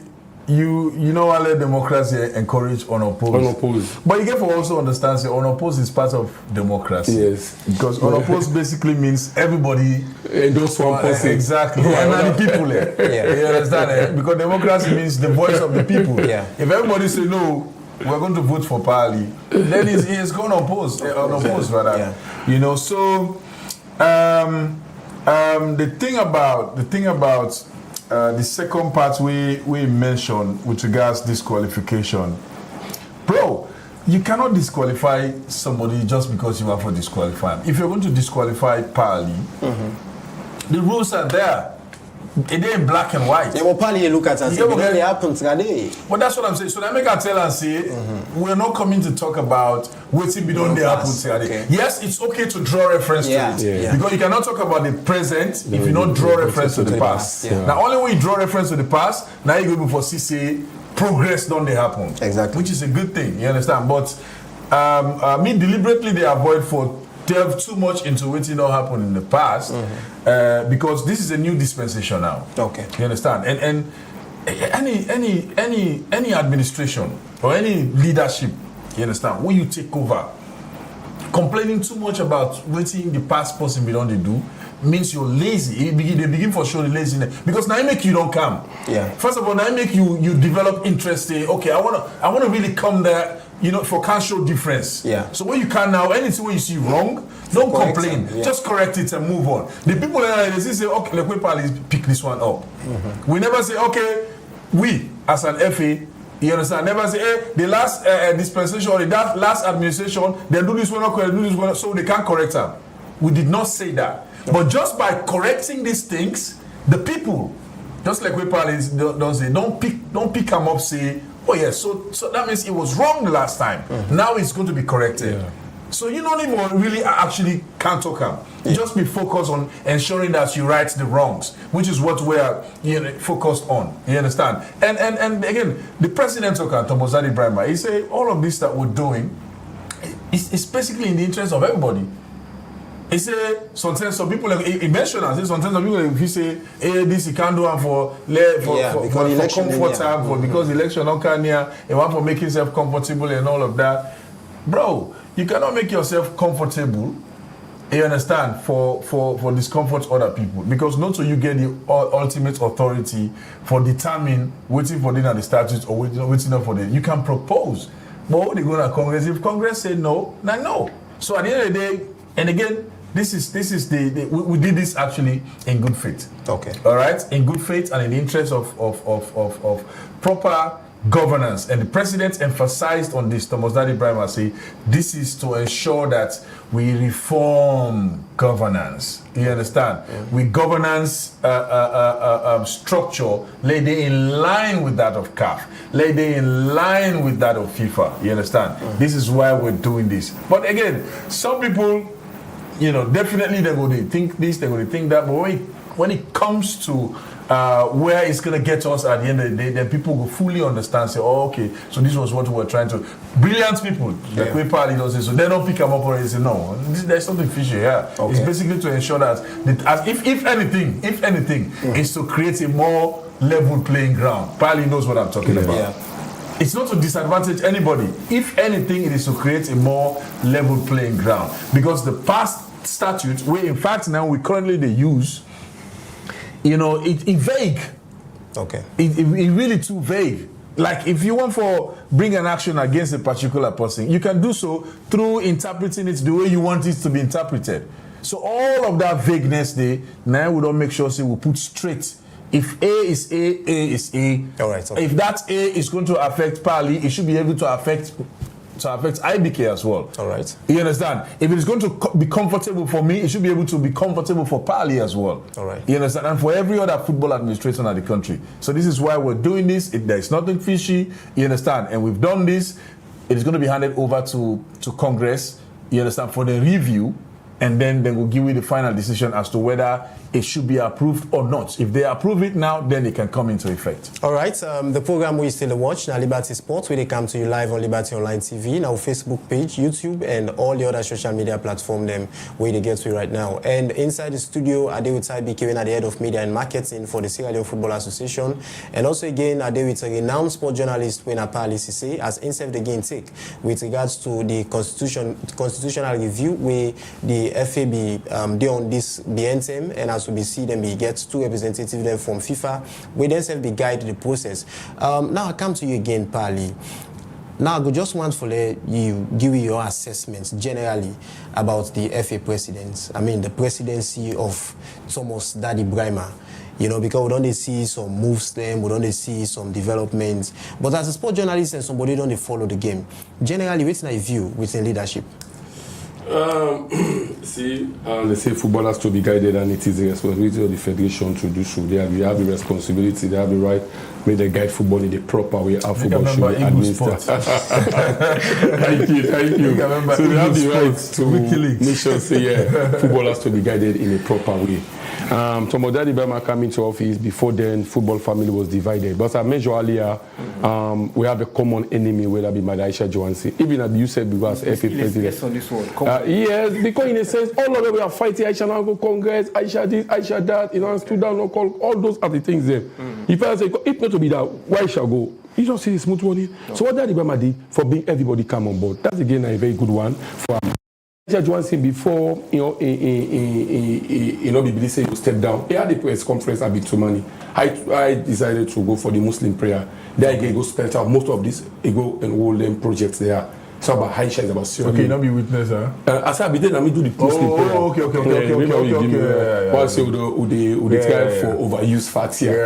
Speaker 5: you know, I let democracy encourage unopposed. But you get to also understand, say, unopposed is part of democracy. Yes. Because unopposed basically means everybody
Speaker 6: endorse one person.
Speaker 5: Exactly. And the people there. You understand? Because democracy means the voice of the people. If everybody say no, we're going to vote for Pali, then it's going to unopposed rather. You know, so the thing about the second part we mentioned with regards disqualification, bro, you cannot disqualify somebody just because you have to disqualify him. If you're going to disqualify Pali, the rules are there. It ain't black and white.
Speaker 4: Yeah, well, Pali, look at us. It really happens today.
Speaker 5: But that's what I'm saying. So that make I tell and say, we're not coming to talk about what's beyond the happen today. Yes, it's okay to draw reference to it. Because you cannot talk about the present if you don't draw reference to the past. Now, only when you draw reference to the past, now you go before CCA, progress don't they happen. Exactly. Which is a good thing, you understand? But me deliberately they avoid for delve too much into what not happened in the past because this is a new dispensation now. Okay. You understand? And any administration or any leadership, you understand, when you take over, complaining too much about waiting the past person be done they do means you're lazy. They begin for sure the laziness because now it make you don't come.
Speaker 4: Yeah.
Speaker 5: First of all, now it make you develop interest. Okay, I wanna really come there. For can't show difference.
Speaker 4: Yeah.
Speaker 5: So when you can now, anything when you see wrong, don't complain.
Speaker 4: Yeah.
Speaker 5: Just correct it and move on. The people that they say, okay, let me pick this one up. Mm-hmm. We never say, okay, we as an FA, you understand? Never say, hey, the last dispensation or the last administration, they do this one, okay, do this one, so they can't correct them. We did not say that. Okay. But just by correcting these things, the people, just like we don't say, don't pick them up, say, oh yeah, so that means it was wrong the last time. Mm-hmm. Now it's going to be corrected. Yeah. So you don't even really actually can't talk them. You just be focused on ensuring that you right the wrongs, which is what we're focused on. You understand? And again, the president talk Thombozade Brahima, he say all of this that we're doing is basically in the interest of everybody. He say sometimes some people he mentioned sometimes some people if you say hey this you can't do it for comfort time because election don't come near and want for making yourself comfortable and all of that. Bro, you cannot make yourself comfortable, you understand, for discomfort other people. Because not so you get the ultimate authority for determine waiting for dinner the statutes or waiting for them. You can propose. But what they go to Congress, if Congress say no, then no. So at the end of the day, and again, this is we did this actually in good faith.
Speaker 4: Okay.
Speaker 5: All right, in good faith and in the interest of proper governance. And the president emphasized on this. Thombozade Brahima say this is to ensure that we reform governance. You understand? Mm-hmm. We governance structure laid in line with that of CAF, laid in line with that of FIFA. You understand? Mm-hmm. This is why we're doing this. But again, some people, definitely they're going to think this, they're going to think that, but when it comes to where it's going to get us at the end of the day, then people will fully understand, say, oh, okay, so this was what we were trying to. Brilliant people, like we probably don't say, so they don't pick them up or they say, no, there's something fishy here. Okay. It's basically to ensure that, if anything, is to create a more level playing ground. Pali knows what I'm talking about. Yeah. It's not to disadvantage anybody. If anything, it is to create a more level playing ground. Because the past statute, where in fact now we currently they use, it vague. Okay. It really too vague. Like if you want to bring an action against a particular person, you can do so through interpreting it the way you want it to be interpreted. So all of that vagueness there, now we don't make sure we put straight. If A is A is A. All right. Okay. If that A is going to affect Pali, it should be able to affect IBK as well. All right. You understand? If it is going to be comfortable for me, it should be able to be comfortable for Pali as well. All right. You understand? And for every other football administration in the country. So this is why we're doing this. There's nothing fishy. You understand? And we've done this. It is going to be handed over to Congress. You understand? For the review. And then they will give you the final decision as to whether it should be approved or not. If they approve it now, then it can come into effect.
Speaker 4: All right. The program we still watch now, Liberty Sports, where they come to you live on Liberty Online TV, now Facebook page, YouTube, and all the other social media platforms them where they get to right now. And inside the studio, I deal with IBK, the head of media and marketing for the Sierra Leone Football Association, and also again I deal with a renowned sport journalist when Pali Cisse as instead again take with regards to the constitutional review where the FA they on this BNTM, and as we see them, we get two representatives there from FIFA. We then be guide the process. Now I come to you again, Pali. Now I just want to let you give you your assessments generally about the FA presidents. I mean the presidency of Thombozade Brahima. Because we don't see some moves them, we don't see some developments. But as a sport journalist and somebody don't follow the game, generally what's my view within leadership?
Speaker 6: They say football has to be guided, and it is the responsibility of the federation to do so. They have the responsibility, they have the right, may they guide football in the proper way how football should be administered. Thank you. So they have the right to make sure football has to be guided in a proper way. Thombozade Brahima came into office. Before then, football family was divided. But as I mentioned earlier, we have a common enemy, whether it be Madam Aisha Johansen. Even as you said, because FA president. On this one. Yes, because in a sense, all of them we are fighting. Aisha now go Congress, Aisha this, Aisha that. And stood down, no call. All those are the things there. If I say, if not to be that, why shall go? You just see the smooth one. No. So what Daddy Brahima did for being everybody come on board, that's again a very good one for Judge once before, Bibili said you step down. He had a press conference at Bitumani. I decided to go for the Muslim prayer. There I go spend out most of this, I go and hold them projects there. It's about Haisha, it's about Syria.
Speaker 5: Okay, not be witness, huh?
Speaker 6: As I be there, I do the Muslim prayer.
Speaker 5: Okay.
Speaker 6: Once you try for overuse facts here.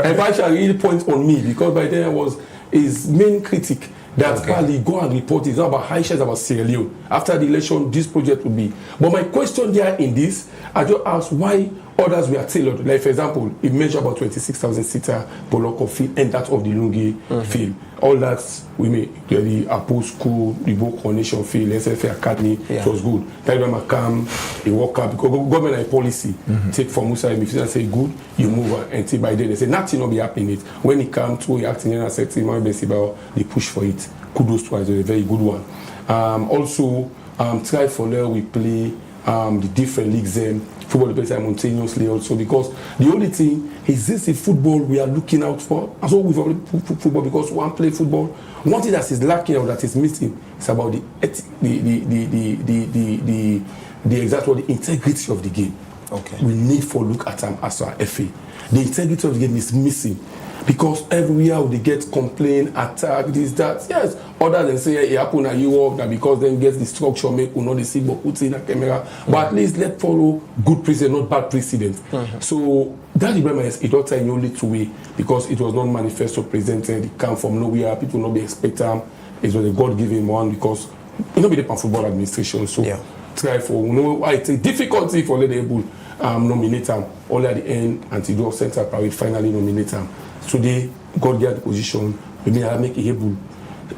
Speaker 6: And Haisha really points on me because by then I was his main critic. That probably go and report it's not about Haisha, it's about Sierra Leone. After the election, this project will be. But my question there in this, I just asked why others were tailored. Like for example, it mentioned about 26,000 seater Boloko field and that of the Lungi field. All that we made the Apo School, the Bo Coronation field, SFA Academy, it was good. That time I come, he walk up because government like policy take from Musa and say good, you move and till by then they say nothing will be happening. It when he come to acting in a sector, they push for it. Kudos to us, a very good one. Also, try for there we play the different leagues football play simultaneously also because the only thing is this is football we are looking out for. And so we've already football because one play football. One thing that is lacking or that is missing is about the exact the integrity of the game. Okay. We need for look at them as our FA. The integrity of the game is missing. Because everywhere they get complaint, attack, this, that. Yes, other than say it happen at Europe that because then gets the structure make we know the see but put in a camera. But at least let's follow good precedent, not bad precedent. So that is it all time only two way because it was not manifesto presented, it came from nowhere, people not be expecting it was a God-given one because it not be the football administration. So try for why it's a difficulty for the able nominate them all at the end until the center parade finally nominate them. Today, God get the position, maybe I'll make it able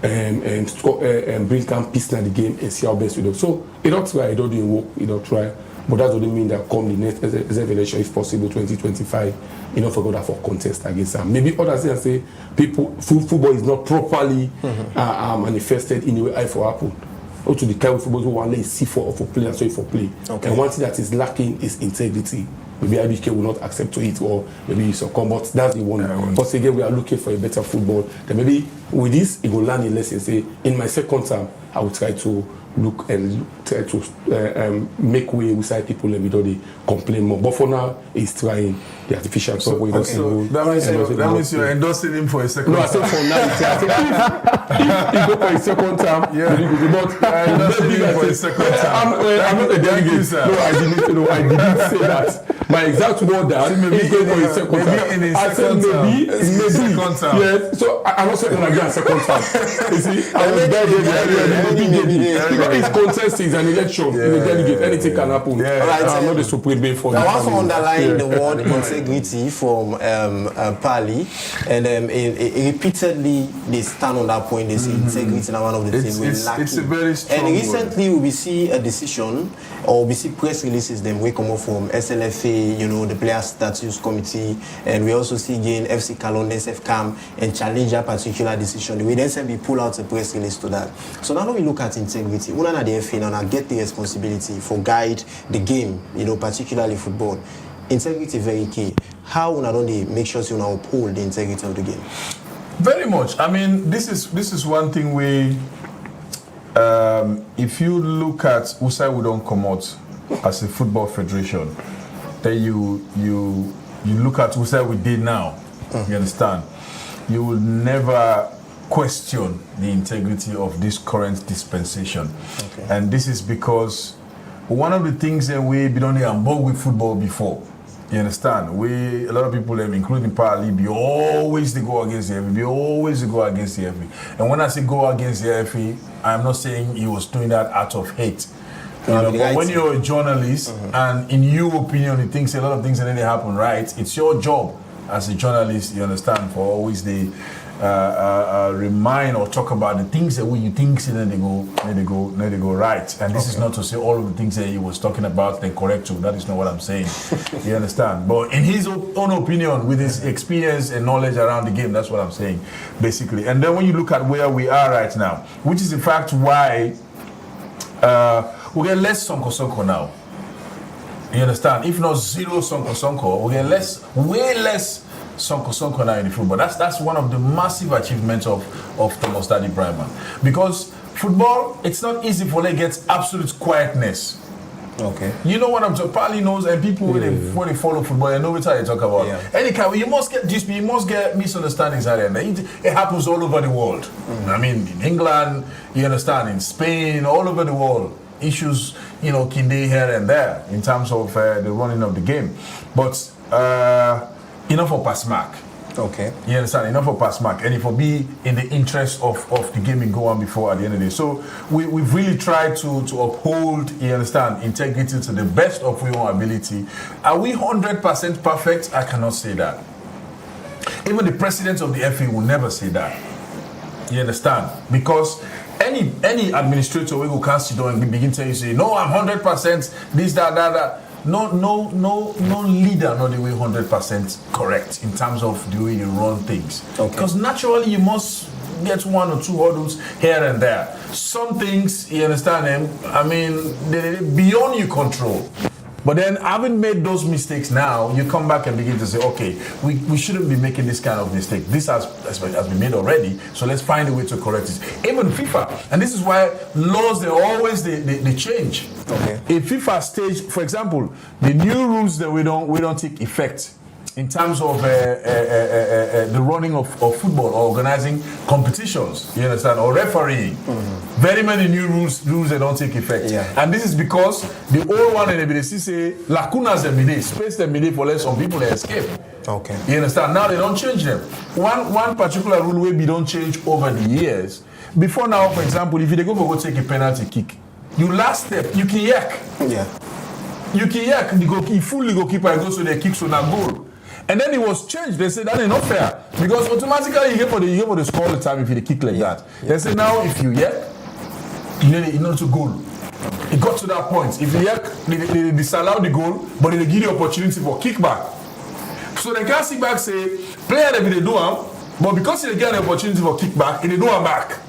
Speaker 6: and bring some peace in the game and see how best we do. So, it don't try, it don't do work, it don't try. But that doesn't mean that come the next election, if possible, 2025, you know, forgot that for contest against them. Maybe others say people, football is not properly manifested in the way I for Apple. Or to the kind of football who want to see for play and so for play. Okay. And one thing that is lacking is integrity. Maybe IBK will not accept to it, or maybe you succumb. But that's the one. But again, we are looking for a better football. Then maybe with this, it will learn a lesson. Say, in my second term, I will try to look and try to make way beside people and without they complain more. But for now, he's trying the artificial stuff.
Speaker 5: So that means you're endorsing him for a second
Speaker 6: term. No, I said for now. If he go for a second term, but
Speaker 5: endorsing him for a second term.
Speaker 6: I'm not a delegate. No, I didn't say that. My exact word that maybe going for a second term. I said maybe. Yes. So I'm not saying again second term. You see, I was there. It's contest is an election. It's a delegate. Anything can happen. I'm not the supreme being for that.
Speaker 4: I want to underline the word integrity from Pali, and repeatedly they stand on that point. They say integrity is one of the things we're lacking.
Speaker 5: It's a very strong
Speaker 4: and recently we see a decision, or we see press releases them we come up from SLFA, you know, the Player Status Committee, and we also see again FC Calonde, SFCAM, and challenge that particular decision. We then say we pull out a press release to that. So now we look at integrity. Una na the FA now get the responsibility for guide the game, you know, particularly football. Integrity very key. How una don't they make sure you uphold the integrity of the game?
Speaker 5: Very much. I mean, this is one thing we. If you look at Usai we don't come out as a football federation, then you look at Usai we did now. You understand? You will never question the integrity of this current dispensation, and this is because one of the things that we been on the board with football before. You understand? A lot of people, including Pali, be always to go against the FA. And when I say go against the FA, I'm not saying he was doing that out of hate. But when you're a journalist and in your opinion, you think a lot of things that happen, right? It's your job as a journalist, you understand, for always the remind or talk about the things that when you think they go right. And this is not to say all of the things that he was talking about they correct you. That is not what I'm saying. You understand? But in his own opinion, with his experience and knowledge around the game, that's what I'm saying, basically. And then when you look at where we are right now, which is in fact why we get less Sonko now. You understand? If not zero Sonko, we get way less Sonko now in the football. That's one of the massive achievements of Thomas Daddy Brahman. Because football, it's not easy for them to get absolute quietness.
Speaker 4: Okay.
Speaker 5: You know what I'm talking? Probably knows, and people when they follow football, they know what I talk about.
Speaker 4: Yeah.
Speaker 5: Any kind, you must get misunderstandings out there. It happens all over the world. I mean, in England, you understand, in Spain, all over the world, issues, can be here and there in terms of the running of the game. But enough for pass mark.
Speaker 4: Okay.
Speaker 5: You understand? Enough for pass mark. And it will be in the interest of the game and go on before at the end of the day. So we've really tried to uphold, you understand, integrity to the best of our own ability. Are we 100% perfect? I cannot say that. Even the president of the FA will never say that. You understand? Because any administrator will come sit down and begin to tell you, say, no, I'm 100%, this, that. No leader not the way 100% correct in terms of the way you run things. Because naturally you must get one or two hurdles here and there. Some things, you understand them, I mean, they're beyond your control. But then having made those mistakes now, you come back and begin to say, okay, we shouldn't be making this kind of mistake. This has been made already, so let's find a way to correct it. Even FIFA, and this is why laws, they change.
Speaker 4: Okay.
Speaker 5: In FIFA stage, for example, the new rules that we don't take effect in terms of the running of football or organizing competitions, you understand, or refereeing. Very many new rules that don't take effect.
Speaker 4: Yeah.
Speaker 5: And this is because the old one in the BDC say lacunas and mide, space and mide for let some people escape.
Speaker 4: Okay.
Speaker 5: You understand? Now they don't change them. One particular rule we don't change over the years. Before now, for example, if you go take a penalty kick, you last step, you can yak.
Speaker 4: Yeah.
Speaker 5: You can yak, the full goalkeeper goes to the kicks on a goal. And then it was changed. They said that is not fair because automatically you get for the score all the time if you kick like that. They said now if you yak, you know to goal. It got to that point. If you yak, they disallow the goal, but they give you opportunity for kickback. So they can't sit back say player they do them, but because they get the opportunity for kickback, they do them back.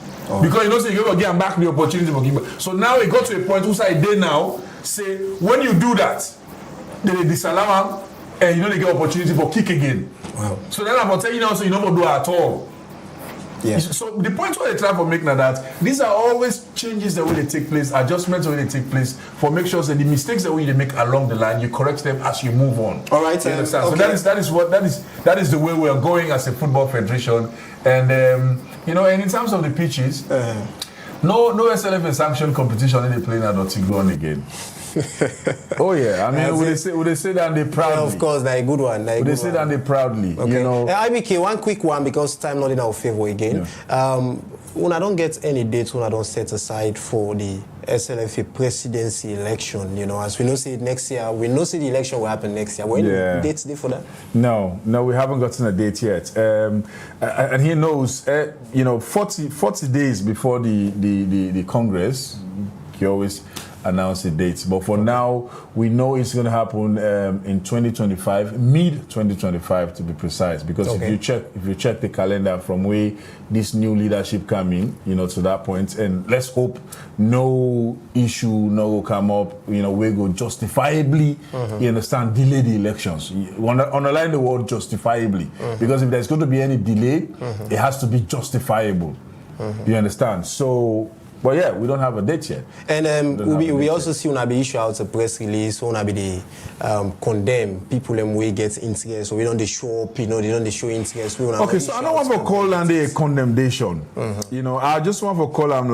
Speaker 5: Because say you go get back the opportunity for kickback. So now it got to a point who say they now say when you do that, they disallow them. And they get opportunity for kick again.
Speaker 4: Wow.
Speaker 5: So then I'm telling you now, so you don't do it at all.
Speaker 4: Yeah.
Speaker 5: So the point where they try to make now that these are always changes that way they take place, adjustments that way they take place for make sure that the mistakes that way they make along the line, you correct them as you move on.
Speaker 4: All right.
Speaker 5: You understand?
Speaker 4: Okay.
Speaker 5: So that is the way we are going as a football federation. And and in terms of the pitches, no SLF and sanction competition in the playing at Otigron again. Oh yeah, I mean, would they say that they proudly?
Speaker 4: Yeah, of course, they're a good one.
Speaker 5: Would they say that they proudly?
Speaker 4: Okay.
Speaker 5: IBK,
Speaker 4: one quick one because time not in our favor again.
Speaker 5: Yeah.
Speaker 4: When I don't get any dates, when I don't set aside for the SLFA presidency election, as we know, say next year, we know say the election will happen next year. When dates there for that?
Speaker 5: No, we haven't gotten a date yet. And he knows, 40 days before the Congress, he always announce the dates. But for now, we know it's going to happen in 2025, mid-2025 to be precise. Because if you check the calendar from where this new leadership come in, to that point, and let's hope no issue no come up, we go justifiably, you understand, delay the elections. Underline the word justifiably. Because if there's going to be any delay, it has to be justifiable. You understand? So, but yeah, we don't have a date yet.
Speaker 4: And we also see when be issue out a press release, when they condemn people and we get interest, so we don't show up, they don't show interest.
Speaker 5: Okay, so I don't want to call them a condemnation. I just want to call them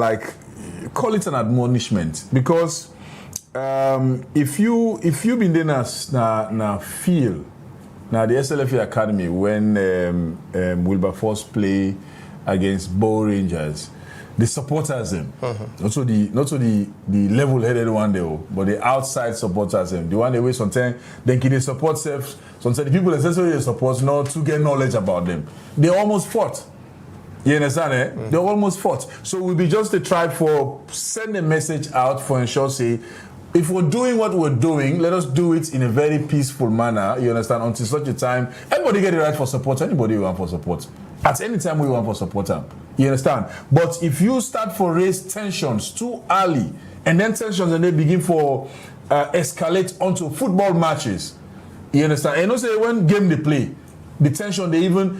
Speaker 5: call it an admonishment because if you been there na feel now the SLFA Academy when Wilberforce play against Bow Rangers. The supporters them, not to the level-headed one there, but the outside supporters them. The one they wait sometimes, then can they support self. Sometimes the people essentially they support not to get knowledge about them. They almost fought. You understand? They almost fought. So we'll be just to try for send a message out for ensure say, if we're doing what we're doing, let us do it in a very peaceful manner. You understand? Until such a time, everybody get the right for support. Anybody want for support. At any time we want for support them. You understand? But if you start for raise tensions too early, and then tensions and they begin for escalate onto football matches, you understand? And also when game they play, the tension they even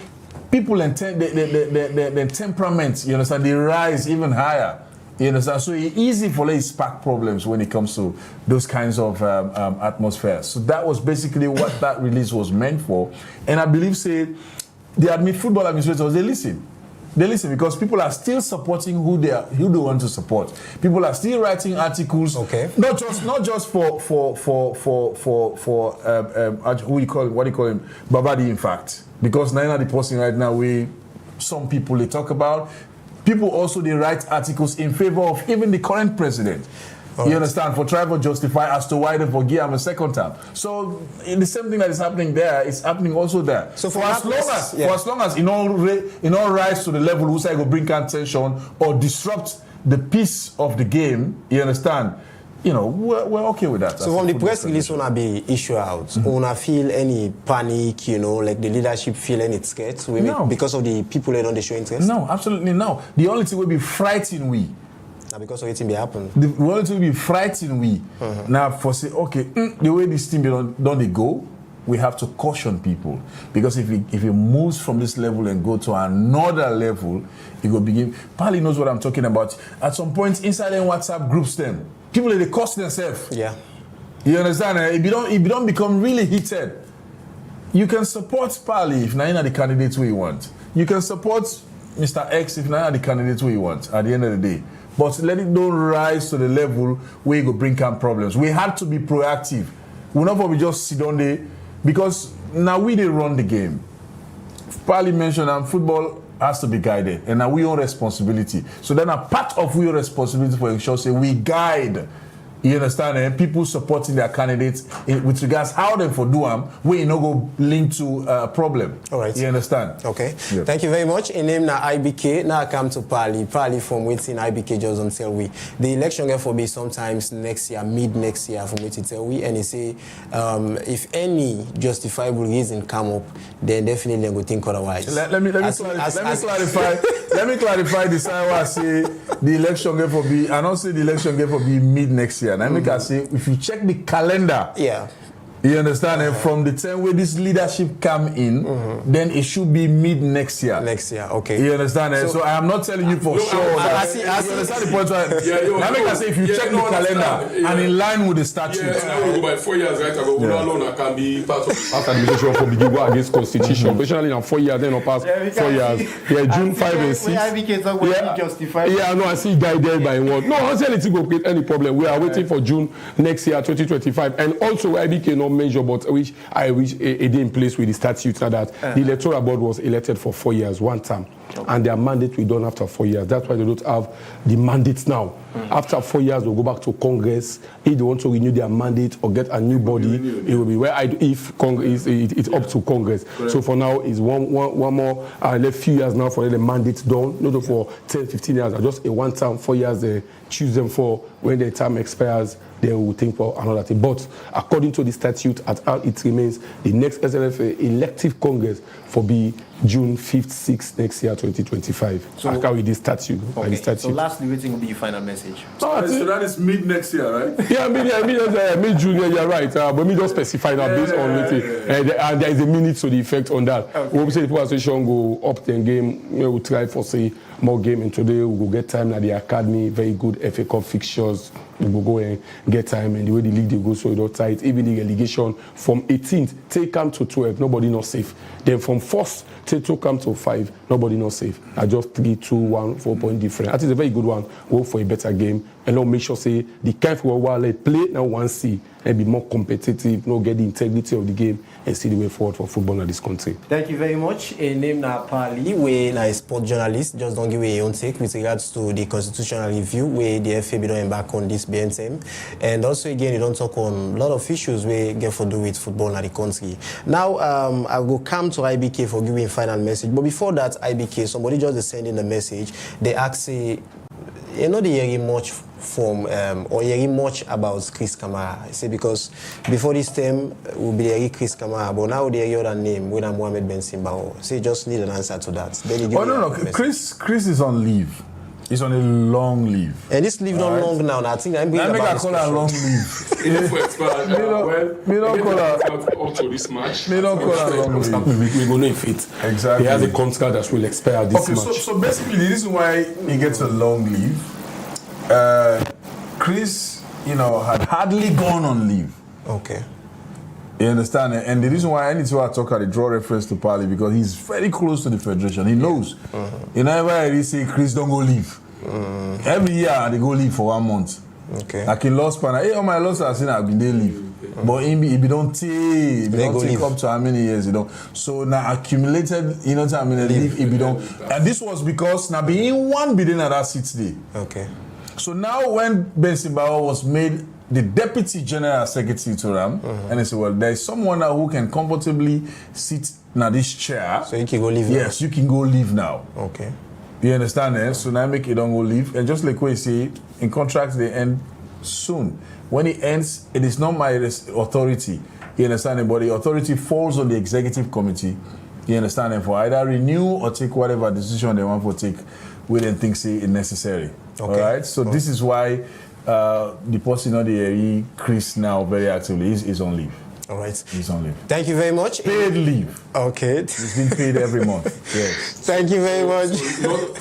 Speaker 5: people and the temperament, you understand, they rise even higher. You understand? So it's easy for it spark problems when it comes to those kinds of atmospheres. So that was basically what that release was meant for. And I believe, the football administrators, they listen. They listen because people are still supporting who they want to support. People are still writing articles.
Speaker 4: Okay.
Speaker 5: Not just for who you call him, what do you call him, Babadi, in fact, because now the posting right now some people they talk about. People also they write articles in favor of even the current president. You understand? For trying to justify as to why they forgive him a second time. So the same thing that is happening there is happening also there. So for as long as in all rise to the level who say go bring contention or disrupt the peace of the game, you understand? We're okay with that.
Speaker 4: So from the press release, when I be issue out, when I feel any panic, like the leadership feel any scared,
Speaker 5: No.
Speaker 4: because of the people that don't show interest.
Speaker 5: No, absolutely no. The only thing will be frightened
Speaker 4: Because of it be happen.
Speaker 5: The world will be frightened now for say the way this thing don't they go, we have to caution people because if it moves from this level and go to another level, it will begin. Pali knows what I'm talking about. At some point inside them WhatsApp groups, them people they cost themselves.
Speaker 4: Yeah,
Speaker 5: you understand? If you don't become really heated, you can support Pali if not the candidates we want. You can support Mr. X if not the candidates we want. At the end of the day. But let it don't rise to the level where it will bring down problems. We have to be proactive. We're not going to just sit on there because now we they run the game. Pali mentioned football has to be guided, and now we own responsibility. So then a part of our responsibility for ensure say we guide. You understand? And people supporting their candidates with regards how they for do them, we no go link to a problem.
Speaker 4: All right.
Speaker 5: You understand?
Speaker 4: Okay.
Speaker 5: Yep.
Speaker 4: Thank you very much. In name na IBK. Now I come to Pali. Pali from waiting IBK just until we. The election going to be sometimes next year, mid next year from waiting till we. And they say if any justifiable reason come up, then definitely go think otherwise.
Speaker 5: Let me clarify. Let me clarify this. I say the election going to be. I don't say the election going to be mid next year. And I make I say, if you check the calendar, you understand, and from the time where this leadership come in, then it should be mid next year.
Speaker 4: Next year, okay.
Speaker 5: You understand? So I am not telling you for sure. I understand the point. I make I say, if you check the calendar and in line with the statute.
Speaker 6: Now we go by 4 years, right? I go alone. I can be part of after the election for begin go against constitution. Especially in 4 years, then no pass 4 years. Yeah, June 5 and 6. Yeah, no, I see guided by one. No, I say anything will create any problem. We are waiting for June next year, 2025, and also IBK no measure, but which I wish a day in place with the statute so that the electoral board was elected for 4 years, one term, and their mandate we done after 4 years. That's why they don't have the mandates now. After 4 years, they'll go back to Congress. If they want to renew their mandate or get a new body, it will be if Congress it's up to Congress. Correct. So for now, it's one more. Left few years now for the mandate done. Not for 10, 15 years. Just a one term, 4 years. They choose them for when their term expires. They will think for another thing. But according to the statute, at how it remains, the next SLFA elective Congress for be June 5th, 6th next year, 2025. So I carry this statute.
Speaker 1: Okay. So lastly, waiting will be your final message.
Speaker 5: So that is mid next year, right?
Speaker 6: Yeah, mid June. Yeah, you're right. But me just specify that based on waiting, and there is a minute to the effect on that. Okay. We say the people association go up 10 game. We will try for say more game, and today we will get time at the academy. Very good FA Cup fixtures. We will go and get time, and the way the league they go so it's tight. Even the relegation from 18th take come to 12, nobody not safe. Then from 1st to come to 5, nobody not safe. I just 3, 2, 1, 4 point difference. I think it's a very good one. Work for a better game, and now make sure say the kind of while they play now 1C and be more competitive, not get the integrity of the game and see the way forward for football in this country.
Speaker 4: Thank you very much. A name na Pali, we na a sport journalist. Just don't give away your own take with regards to the constitutional review where the FA don't embark on this BNTM. And also again, you don't talk on a lot of issues we get for do with football in the country. Now I will come to IBK for giving a final message. But before that, IBK, somebody just sending a message. They ask say, you know, they hearing much from or hearing much about Chris Kamara. I say because before this time we'll be hearing Chris Kamara, but now they hear other name when I'm Mohamed Ben Simbao. So you just need an answer to that.
Speaker 5: No. Chris is on leave. He's on a long leave.
Speaker 4: And this leave not long now. I think I'm bringing about
Speaker 5: call her long leave.
Speaker 6: Me don't call her up to this match.
Speaker 5: Me don't call her long leave.
Speaker 6: We go know if it.
Speaker 5: Exactly.
Speaker 6: He has a contract that will expire this match.
Speaker 5: So basically the reason why he gets a long leave Chris, had hardly gone on leave.
Speaker 4: Okay.
Speaker 5: You understand? And the reason why anytime I talk, I draw reference to Pali because he's very close to the federation. He knows. Whenever he say Chris don't go leave. Every year they go leave for 1 month.
Speaker 4: Okay.
Speaker 5: Like in Lost Pana, all my losses I've seen have been they leave. But if you don't take up to how many years, So now accumulated, time in leave if you don't. And this was because now being one bidding at that seat day.
Speaker 4: Okay.
Speaker 5: So now when Ben Simbawa was made the deputy general secretary to RAM, and they said, well, there is someone now who can comfortably sit in this chair.
Speaker 4: So you can go leave now?
Speaker 5: Yes, you can go leave now.
Speaker 4: Okay.
Speaker 5: You understand? Eh? So now make it don't go leave. And just like we say, in contracts they end soon. When it ends, it is not my authority. You understand? But the authority falls on the executive committee. You understand? And for either renew or take whatever decision they want to take, we then think say it necessary.
Speaker 4: Okay.
Speaker 5: All right. So this is why the person on the Chris now very actively is on leave.
Speaker 4: All right.
Speaker 5: He's on leave.
Speaker 4: Thank you very much.
Speaker 5: Paid leave.
Speaker 4: Okay.
Speaker 5: He's been paid every month. Yes.
Speaker 4: Thank you very much.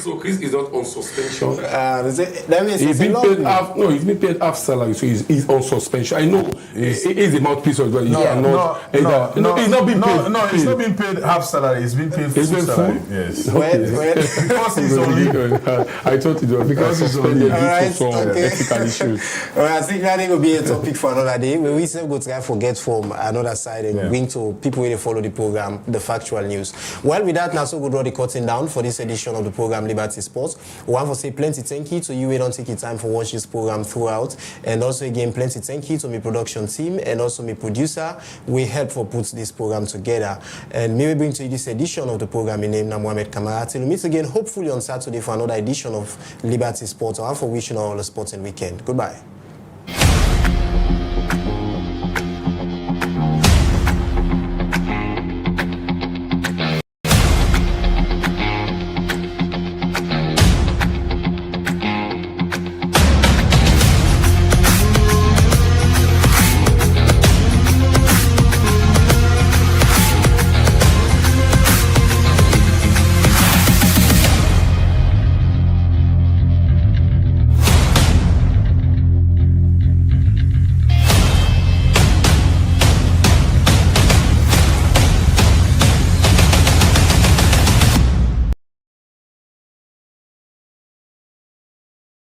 Speaker 6: So Chris is not on suspension.
Speaker 4: That means
Speaker 6: He's been paid half. No, he's been paid half salary, so he's on suspension. I know he's a mouthpiece as well.
Speaker 5: No,
Speaker 6: he's not been paid.
Speaker 5: No, he's not been paid half salary. He's been paid full salary. Yes.
Speaker 4: Because
Speaker 5: he's on leave.
Speaker 6: I thought it was because he's suspended due to some ethical issues.
Speaker 4: All right, I think that will be a topic for another day. We still go try forget from another side and bring to people who follow the program the factual news. Well, with that, now so we draw the curtain down for this edition of the program Liberty Sports. We want to say plenty thank you to you who don't take your time for watch this program throughout, and also again plenty thank you to my production team and also my producer. We help for put this program together, and maybe bring to you this edition of the program in name Mohamed Kamara. Till we meet again hopefully on Saturday for another edition of Liberty Sports. I want for wishing all the sports and weekend. Goodbye.